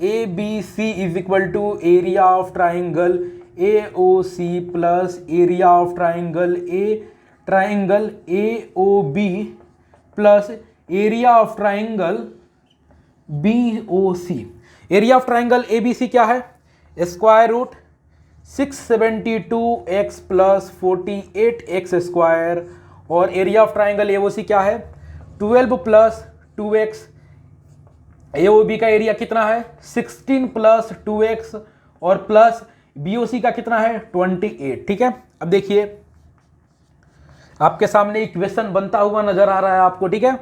A: ABC is equal to area of triangle AOC plus area of triangle AOB plus area of triangle BOC। Area of triangle ABC क्या है, square root 672x plus 48x square, और एरिया ऑफ ट्राइंगल AOC क्या है, 12 प्लस 2x। AOB का एरिया कितना है, 16 प्लस 2x, और प्लस BOC का कितना है, 28, ठीक है। अब देखिए, आपके सामने इक्वेशन बनता हुआ नजर आ रहा है आपको, ठीक है।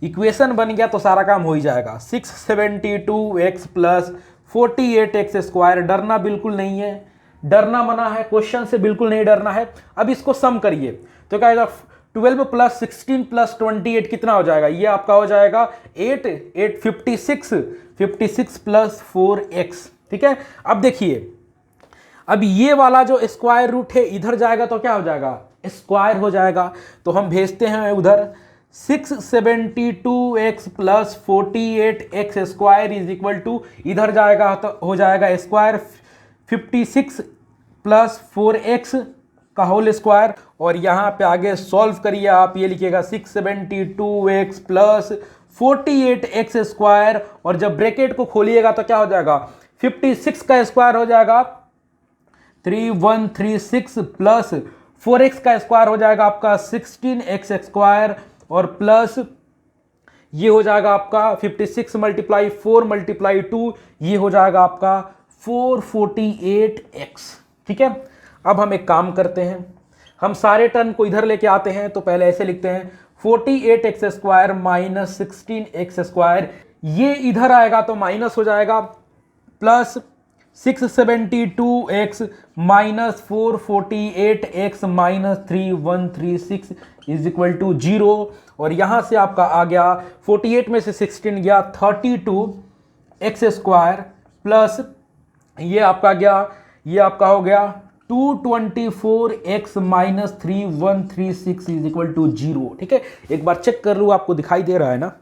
A: इक्वेशन बन गया तो सारा काम हो ही जाएगा। 672x प्लस 48x स्क्वायर, डरना बिल्कुल नहीं है, डरना मना है, क्वेश्चन से बिल्कुल नहीं डरना है। अब इसको सम करिए तो क्या आएगा, 12 प्लस 16 प्लस 28 कितना हो जाएगा, ये आपका हो जाएगा 56 प्लस 4x, ठीक है। अब देखिए, अब ये वाला जो स्क्वायर रूट है इधर जाएगा तो क्या हो जाएगा, स्क्वायर हो जाएगा, तो हम भेजते हैं उधर। 672x plus 48x square is equal to, इधर जाएगा तो हो जाएगा स्क्वायर 56 प्लस 4x का होल स्क्वायर, और यहाँ पे आगे सॉल्व करिए आप, ये लिखिएगा 672x प्लस 48x स्क्वायर, और जब ब्रैकेट को खोलिएगा तो क्या हो जाएगा, 56 का स्क्वायर हो जाएगा 3136 प्लस 4x का स्क्वायर हो जाएगा आपका 16x स्क्वायर, और प्लस ये हो जाएगा आपका 56 मल्टीप्लाई 4 मल्टीप्लाई 2, ये हो जाएगा आपका 448x, ठीक है। अब हम एक काम करते हैं, हम सारे टर्म को इधर लेके आते हैं, तो पहले ऐसे लिखते हैं 48x square minus 16x square, ये इधर आएगा तो माइनस हो जाएगा, plus 672x minus 448x minus 3136 is equal to 0। और यहां से आपका आ गया 48 में से 16 गया 32x स्क्वायर प्लस ये आपका गया, ये आपका हो गया 224x minus 3136 is equal to 0। ठीक है, एक बार चेक कर लूं, आपको दिखाई दे रहा है ना?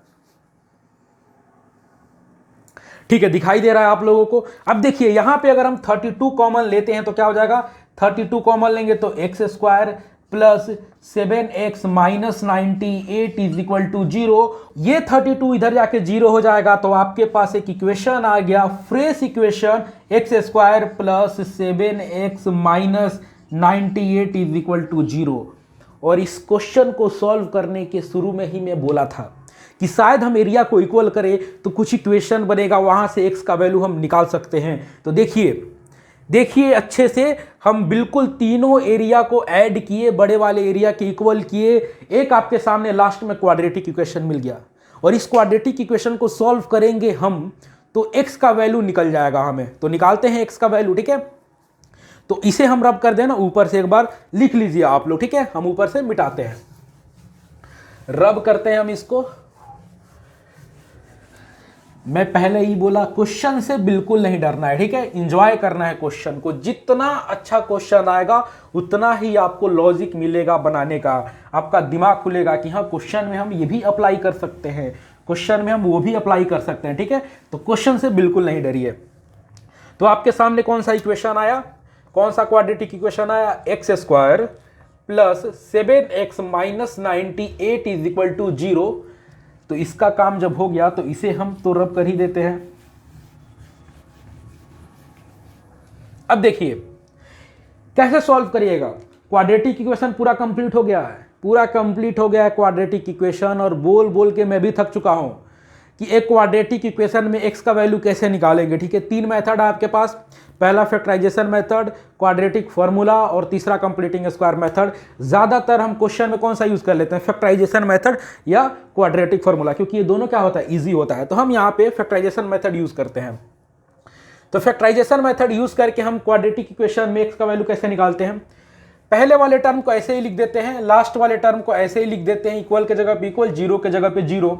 A: ठीक है, दिखाई दे रहा है आप लोगों को। अब देखिए यहां पे अगर हम 32 कॉमन लेते हैं तो क्या हो जाएगा, 32 कॉमन लेंगे तो X square plus 7x minus 98 is equal to 0। ये 32 इधर जाके 0 हो जाएगा, तो आपके पास एक इक्वेशन आ गया, fresh equation, X square plus 7x minus 98 is equal to 0। और इस क्वेश्चन को सॉल्व करने के शुरू में ही मैं बोला था कि शायद हम एरिया को इक्वल करें तो कुछ इक्वेशन बनेगा, वहां से एक्स का वैल्यू हम निकाल सकते हैं। तो देखिए अच्छे से, हम बिल्कुल तीनों एरिया को ऐड किए, बड़े वाले एरिया के इक्वल किए, एक आपके सामने लास्ट में क्वाड्रेटिक इक्वेशन मिल गया। और इस क्वाड्रेटिक इक्वेशन को सॉल्व करेंगे हम तो एक्स का वैल्यू निकल जाएगा हमें। तो निकालते हैं एक्स का वैल्यू। ठीक है, तो इसे हम रब कर देना, ऊपर से एक बार लिख लीजिए आप लोग। ठीक है, हम ऊपर से मिटाते हैं, रब करते हैं हम इसको। मैं पहले ही बोला क्वेश्चन से बिल्कुल नहीं डरना है। ठीक है, एंजॉय करना है क्वेश्चन को। जितना अच्छा क्वेश्चन आएगा उतना ही आपको लॉजिक मिलेगा बनाने का, आपका दिमाग खुलेगा कि हाँ क्वेश्चन में हम ये भी अप्लाई कर सकते हैं, क्वेश्चन में हम वो भी अप्लाई कर सकते हैं। ठीक है, तो क्वेश्चन से बिल्कुल नहीं डरिए। तो आपके सामने कौन सा इक्वेशन आया, कौन सा क्वाड्रेटिक इक्वेशन आया, X square plus 7x minus 98 is equal to 0। तो इसका काम जब हो गया तो इसे हम तो रब कर ही देते हैं। अब देखिए कैसे सॉल्व करिएगा। क्वाड्रेटिक इक्वेशन पूरा कंप्लीट हो गया है, पूरा कंप्लीट हो गया है क्वाड्रेटिक इक्वेशन। और बोल बोल के मैं भी थक चुका हूं कि एक क्वाड्रेटिक इक्वेशन में एक्स का वैल्यू कैसे निकालेंगे। ठीक है, 3 मेथड है आपके पास, पहला फैक्टराइजेशन मेथड, क्वाड्रेटिक फार्मूला और तीसरा कंप्लीटिंग स्क्वायर मेथड। ज़्यादातर हम क्वेश्चन में कौन सा यूज़ कर लेते हैं, फैक्टराइजेशन मेथड या क्वाड्रेटिक फार्मूला, क्योंकि ये दोनों क्या होता है, ईजी होता है। तो हम यहाँ पे फैक्टराइजेशन मेथड यूज़ करते हैं। तो फैक्टराइजेशन मेथड यूज़ करके हम क्वाड्रेटिक इक्वेशन में एक्स का वैल्यू कैसे निकालते हैं, पहले वाले टर्म को ऐसे ही लिख देते हैं, लास्ट वाले टर्म को ऐसे ही लिख देते हैं, इक्वल के जगह पे इक्वल, जीरो के जगह पे जीरो।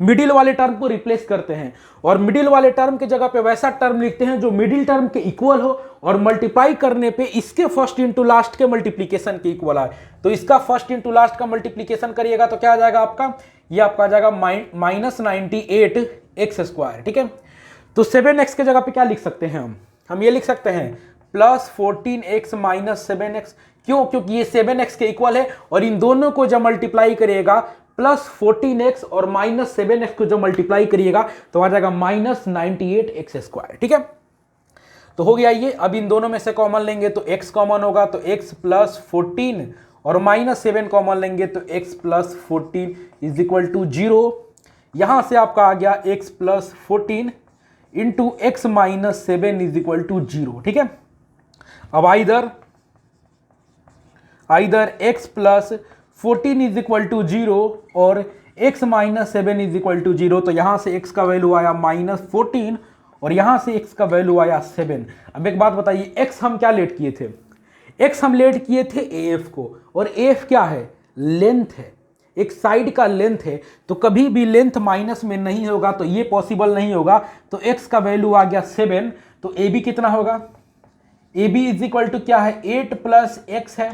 A: मिडिल वाले टर्म को रिप्लेस करते हैं और मिडिल वाले टर्म के जगह पे वैसा टर्म लिखते हैं जो मिडिल टर्म के इक्वल हो और मल्टीप्लाई करने पे इसके फर्स्ट इंटू लास्ट के मल्टीप्लीकेशन के इक्वल आए। तो इसका फर्स्ट इंटू लास्ट का मल्टीप्लीकेशन करिएगा तो क्या आ जाएगा आपका, ये आपका आ जाएगा माइनस 98 एक्स स्क्वायर। ठीक है, तो 7x के जगह पे क्या लिख सकते हैं हम ये लिख सकते हैं प्लस 14x माइनस 7x। क्यों, क्योंकि ये 7x के इक्वल है और इन दोनों को जब मल्टीप्लाई करिएगा प्लस 14x और माइनस 7x को जब मल्टीप्लाई करिएगा तो आ जाएगा माइनस 98x स्क्वायर। ठीक है, तो हो गया ये। अब इन दोनों में से कॉमन लेंगे तो x कॉमन होगा, तो x प्लस 14 और माइनस 7 कॉमन लेंगे तो x plus 14 is equal to 0। यहां से आपका आ गया x plus 14 into X minus 7 is equal to 0। ठीक है, अब either x plus 14 is equal to 0 और x minus 7 is equal to 0। तो यहां से x का वैल्यू आया माइनस 14 और यहां से x का वैल्यू आया 7। अब एक बात बताइए, x हम क्या लेट किए थे, x हम लेट किए थे AF को, और AF क्या है, लेंथ है, एक साइड का लेंथ है। तो कभी भी लेंथ माइनस में नहीं होगा, तो ये पॉसिबल नहीं होगा। तो x का वैल्यू आ गया 7। तो AB कितना होगा, AB इज इक्वल टू क्या है, 8 प्लस x है,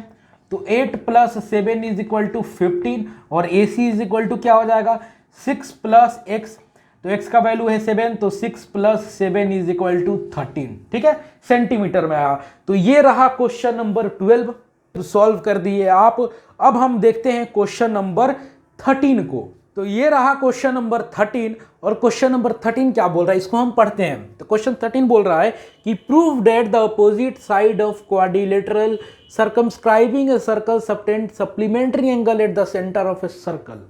A: तो 8 प्लस 7 इज इक्वल टू 15 और AC इज इक्वल टू क्या हो जाएगा, 6 प्लस x। तो x का वैल्यू है 7, तो 6 प्लस 7 इज इक्वल टू 13। ठीक है, सेंटीमीटर में आया। तो ये रहा क्वेश्चन नंबर 12, तो सॉल्व कर दिए आप। अब हम देखते हैं क्वेश्चन नंबर 13 को। तो ये रहा क्वेश्चन नंबर 13 और क्वेश्चन नंबर 13 क्या बोल रहा है, इसको हम पढ़ते हैं। तो क्वेश्चन 13 बोल रहा है कि prove that the opposite side of quadrilateral circumscribing a circle subtend supplementary angle at the centre of a circle.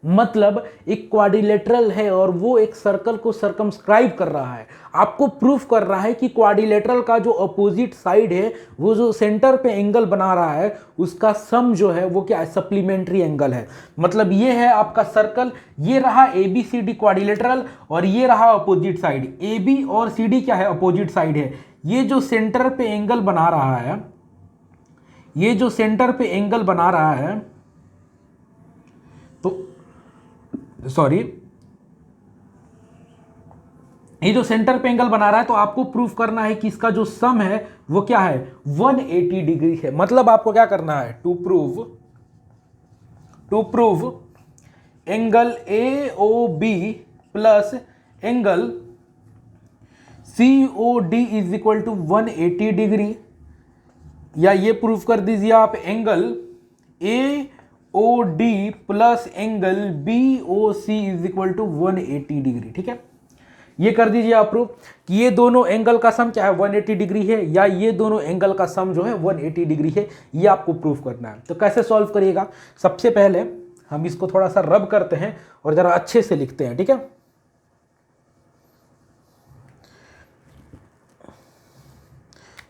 A: मतलब एक क्वाड्रिलेटरल है और वो एक सर्कल को सर्कमस्क्राइब कर रहा है, आपको प्रूफ कर रहा है कि क्वाड्रिलेटरल का जो अपोजिट साइड है, वो जो सेंटर पे एंगल बना रहा है, उसका सम जो है वो क्या है, सप्लीमेंट्री एंगल है। मतलब ये है आपका सर्कल, ये रहा ABCD क्वाड्रिलेटरल और ये रहा अपोजिट साइड। AB और CD क्या है, अपोजिट साइड है। ये जो सेंटर पे एंगल बना रहा है, ये जो सेंटर पे एंगल बना रहा है, तो सॉरी, ये जो सेंटर पे एंगल बना रहा है, तो आपको प्रूफ करना है कि इसका जो सम है वो क्या है, 180 डिग्री है। मतलब आपको क्या करना है, to prove angle AOB plus angle COD is equal to 180 degree, या ये प्रूफ कर दीजिए आप angle AOD plus angle BOC is equal to 180 degree. ठीक है, ये कर दीजिए आप प्रूफ कि ये दोनों एंगल का सम क्या है, 180 डिग्री है, या ये दोनों एंगल का सम जो है 180 डिग्री है। ये आपको प्रूफ करना है। तो कैसे सॉल्व करिएगा, सबसे पहले हम इसको थोड़ा सा रब करते हैं और जरा अच्छे से लिखते हैं। ठीक है,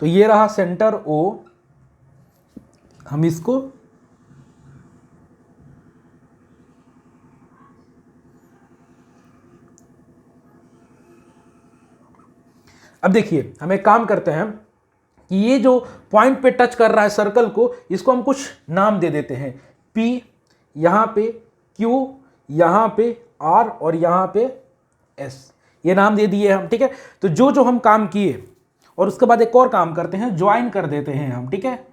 A: तो ये रहा सेंटर O, हम इसको अब देखिए, हम एक काम करते हैं कि ये जो पॉइंट पे टच कर रहा है सर्कल को, इसको हम कुछ नाम दे देते हैं। P यहां पे, Q यहां पे, R और यहां पे S, ये नाम दे दिए हम। ठीक है, तो जो जो हम काम किए और उसके बाद एक और काम करते हैं, ज्वाइन कर देते हैं हम। ठीक है,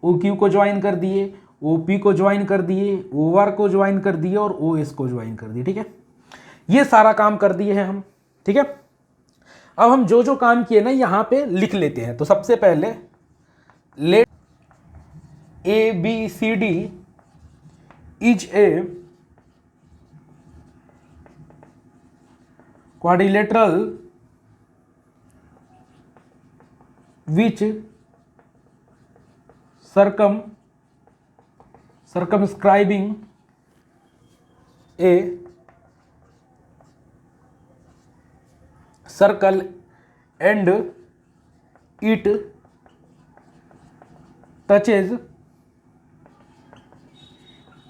A: OQ को ज्वाइन कर दिए, OP को ज्वाइन कर दिए, OR को ज्वाइन कर दिए और OS को ज्वाइन कर दिए। ठीक है, ये सारा काम कर दिए हैं हम। ठीक है, अब हम जो जो काम किए ना यहां पे लिख लेते हैं। तो सबसे पहले let ABCD is a quadrilateral which circumscribing a circle and it touches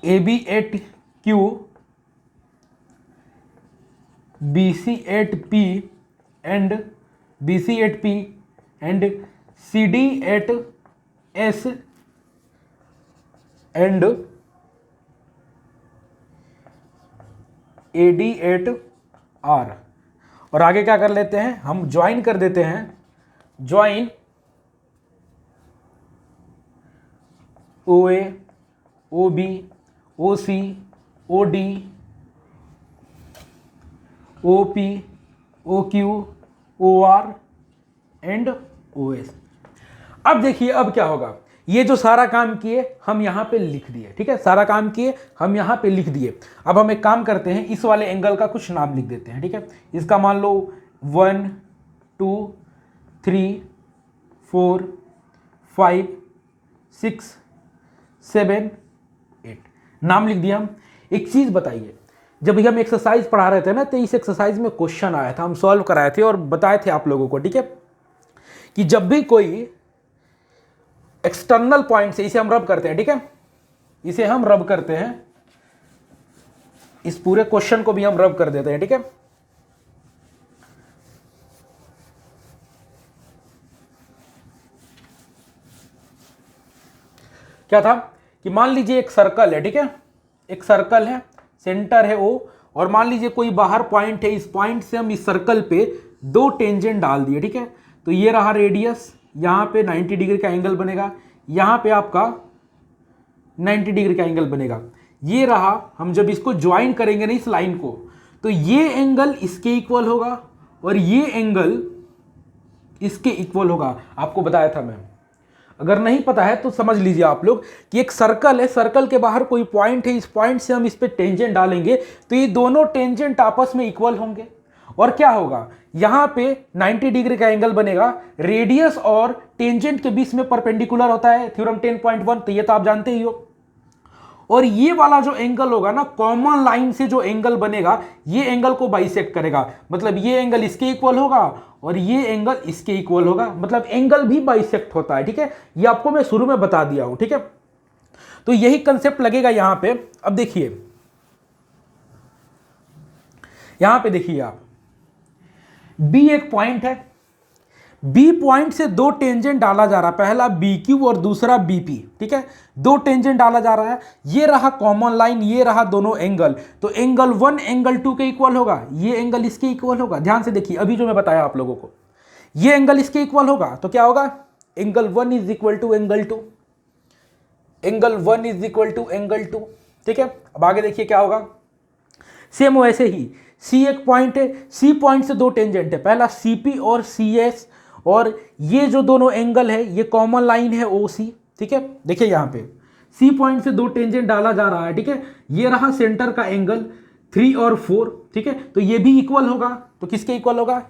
A: AB at Q, BC at P and BC at P and CD at S and AD at R। और आगे क्या कर लेते हैं, हम ज्वाइन कर देते हैं, join OA, OB, OC, OD, OP, OQ, OR and OS। अब देखिए अब क्या होगा, ये जो सारा काम किए हम यहां पे लिख दिए। ठीक है, सारा काम किए हम यहां पे लिख दिए। अब हम एक काम करते हैं, इस वाले एंगल का कुछ नाम लिख देते हैं। ठीक है, इसका मान लो 1 2 3 4 5 6 7 8 नाम लिख दिया हम। एक चीज बताइए, जब भी हम एक्सरसाइज पढ़ा रहे थे ना, तो इस एक्सरसाइज में क्वेश्चन आया था, हम सॉल्व कराए थे और बताए थे आप लोगों को। ठीक है, कि जब भी कोई एक्सटर्नल पॉइंट से, इसे हम रब करते हैं। ठीक है, इसे हम रब करते हैं, इस पूरे क्वेश्चन को भी हम रब कर देते हैं। ठीक है, क्या था कि मान लीजिए एक सर्कल है। ठीक है, एक सर्कल है, सेंटर है O, और मान लीजिए कोई बाहर पॉइंट है, इस पॉइंट से हम इस सर्कल पे दो टेंजेंट डाल दिए। ठीक है, तो ये रहा रेडियस, यहां पे 90 डिग्री का एंगल बनेगा, यहां पे आपका 90 डिग्री का एंगल बनेगा। ये रहा, हम जब इसको ज्वाइन करेंगे ना इस लाइन को, तो ये एंगल इसके इक्वल होगा और ये एंगल इसके इक्वल होगा। आपको बताया था मैं, अगर नहीं पता है तो समझ लीजिए आप लोग कि एक सर्कल है, सर्कल के बाहर कोई पॉइंट है, इस पॉइंट से हम इस पे टेंजेंट डालेंगे तो ये दोनों टेंजेंट आपस में इक्वल होंगे और क्या होगा, यहां पे 90 डिग्री का एंगल बनेगा। रेडियस और टेंजेंट के बीच में परपेंडिकुलर होता है, थ्योरम 10.1, तो ये तो आप जानते ही हो। और ये वाला जो एंगल होगा ना, कॉमन लाइन से जो एंगल बनेगा ये एंगल को बाइसेक्ट करेगा, मतलब ये एंगल इसके इक्वल होगा और ये एंगल इसके इक्वल होगा, मतलब एंगल भी बाइसेक्ट होता है। ठीक है, ये आपको मैं शुरू में बता दिया हूं। ठीक है, तो यही कंसेप्ट लगेगा यहां पे। अब देखिए यहां पे देखिए आप, बी एक पॉइंट है, बी पॉइंट से दो टेंजेंट डाला जा रहा है, पहला बी क्यू और दूसरा बीपी। ठीक है, दो टेंजेंट डाला जा रहा है, ये रहा कॉमन लाइन, ये रहा दोनों एंगल। तो एंगल 1 एंगल 2 के इक्वल होगा, ये एंगल इसके इक्वल होगा। ध्यान से देखिए अभी जो मैं बताया आप लोगों को, ये एंगल इसके इक्वल होगा, तो क्या होगा, angle 1 is equal to angle 2, angle 1 is equal to angle 2। ठीक है, अब आगे देखिए क्या होगा, सेम वैसे ही सी एक पॉइंट है, सी पॉइंट से दो टेंजेंट है, पहला सीपी और सीएस, और ये जो दोनों एंगल है ये कॉमन लाइन है ओसी। ठीक है, देखिए यहां पे सी पॉइंट से दो टेंजेंट डाला जा रहा है। ठीक है, ये रहा सेंटर का एंगल 3 और 4। ठीक है, तो ये भी इक्वल होगा, तो किसके इक्वल होगा,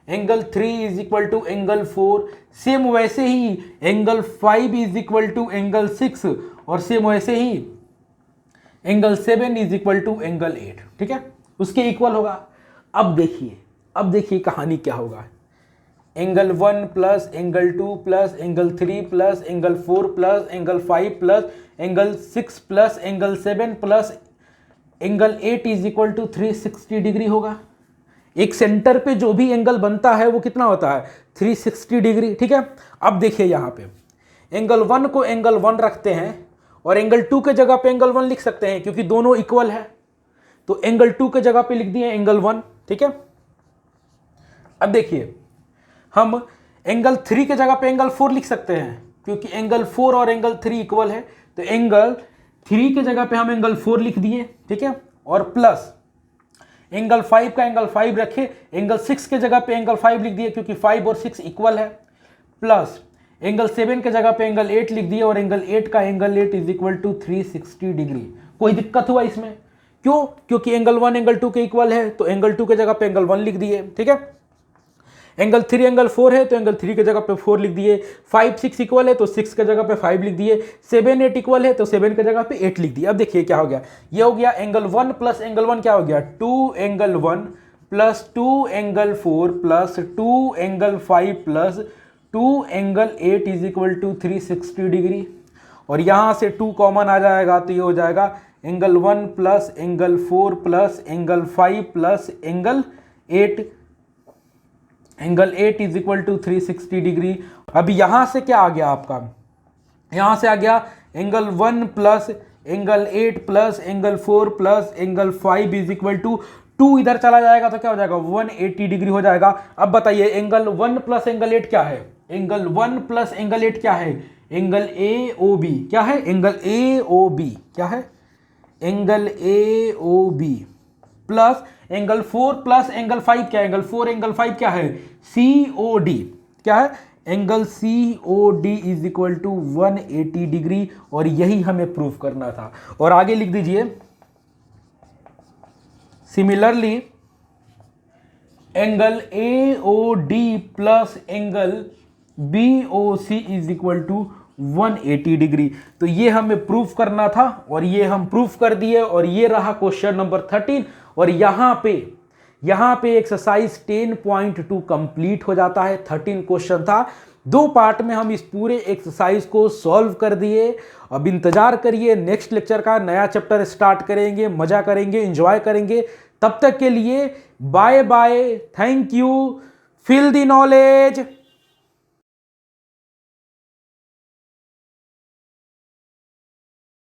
A: angle 3 is equal to angle 4। Same वैसे ही angle 5 is equal to angle 6, और सेम वैसे ही angle 7 is equal to angle 8। ठीक है, उसके इक्वल होगा। अब देखिए कहानी क्या होगा, angle 1 plus angle 2 plus angle 3 plus angle 4 plus angle 5 plus angle 6 plus angle 7 plus angle 8 is equal to 360 degree होगा। एक सेंटर पे जो भी एंगल बनता है वो कितना होता है, 360 डिग्री। ठीक है, अब देखिए यहाँ पे एंगल 1 को एंगल 1 रखते हैं और एंगल 2 के जगह पे एंगल 1 लिख सकते हैं क्योंकि दोनों इक्वल है, तो एंगल 2 के जगह पे लिख दिए एंगल 1। ठीक है, अब देखिए हम एंगल 3 के जगह पे एंगल 4 लिख सकते हैं क्योंकि एंगल 4 और एंगल 3 इक्वल है, तो एंगल 3 के जगह पे हम एंगल 4 लिख दिए। ठीक है, और प्लस एंगल 5 का एंगल 5 रखे, एंगल 6 के जगह पे एंगल 5 लिख दिए क्योंकि 5 और 6 इक्वल है, प्लस एंगल 7 के जगह पे एंगल 8 लिख दिए और एंगल 8 का angle 8 is equal to 360 degree. कोई दिक्कत हुआ इसमें, क्यों, क्योंकि एंगल 1 एंगल 2 के इक्वल है, तो एंगल 2 के जगह पे एंगल 1 लिख दिए। ठीक है, एंगल 3 एंगल 4 है तो एंगल 3 के जगह पे 4 लिख दिए, 5 6 इक्वल है तो 6 के जगह पे 5 लिख दिए, 7 8 इक्वल है तो 7 के जगह पे 8 लिख दिए। अब देखिए क्या हो गया, ये हो गया एंगल 1 प्लस एंगल 1 क्या हो गया, 2 angle 1 plus 2 angle 4 plus 2 angle 5 plus 2 angle 8 is equal to 360 degree. और यहाँ से 2 कॉमन आ जाएगा तो ये हो जाएगा angle 1 plus angle 4 plus angle 5 plus angle 8, angle 8 is equal to 360 degree. अभी यहां से क्या आ गया आपका, यहां से आ गया angle 1 plus angle 8 plus angle 4 plus angle 5 is equal to 2, इधर चला जाएगा तो क्या हो जाएगा 180 डिग्री हो जाएगा। अब बताइए एंगल 1 प्लस एंगल 8 क्या है, एंगल 1 प्लस एंगल 8 क्या है, एंगल AOB। क्या है, एंगल AOB। क्या है, angle AOB plus angle 4 plus angle 5 क्या है, एंगल 4 एंगल 5 क्या है, COD। क्या है, angle COD is equal to 180 degree, और यही हमें प्रूफ करना था। और आगे लिख दीजिए similarly angle AOD plus angle BOC is equal to 180 degree. तो ये हमें प्रूफ करना था और ये हम प्रूफ कर दिए, और ये रहा क्वेश्चन नंबर 13। और यहाँ पे एक्सरसाइज 10.2 कंप्लीट हो जाता है। 13 क्वेश्चन था, 2 पार्ट में हम इस पूरे एक्सरसाइज को सॉल्व कर दिए। अब इंतजार करिए, नेक्स्ट लेक्चर का नया चैप्टर स्टार्ट करेंगे, मजा करेंगे, एंजॉय करेंगे। तब तक के लिए bye bye, thank you, feel the knowledge.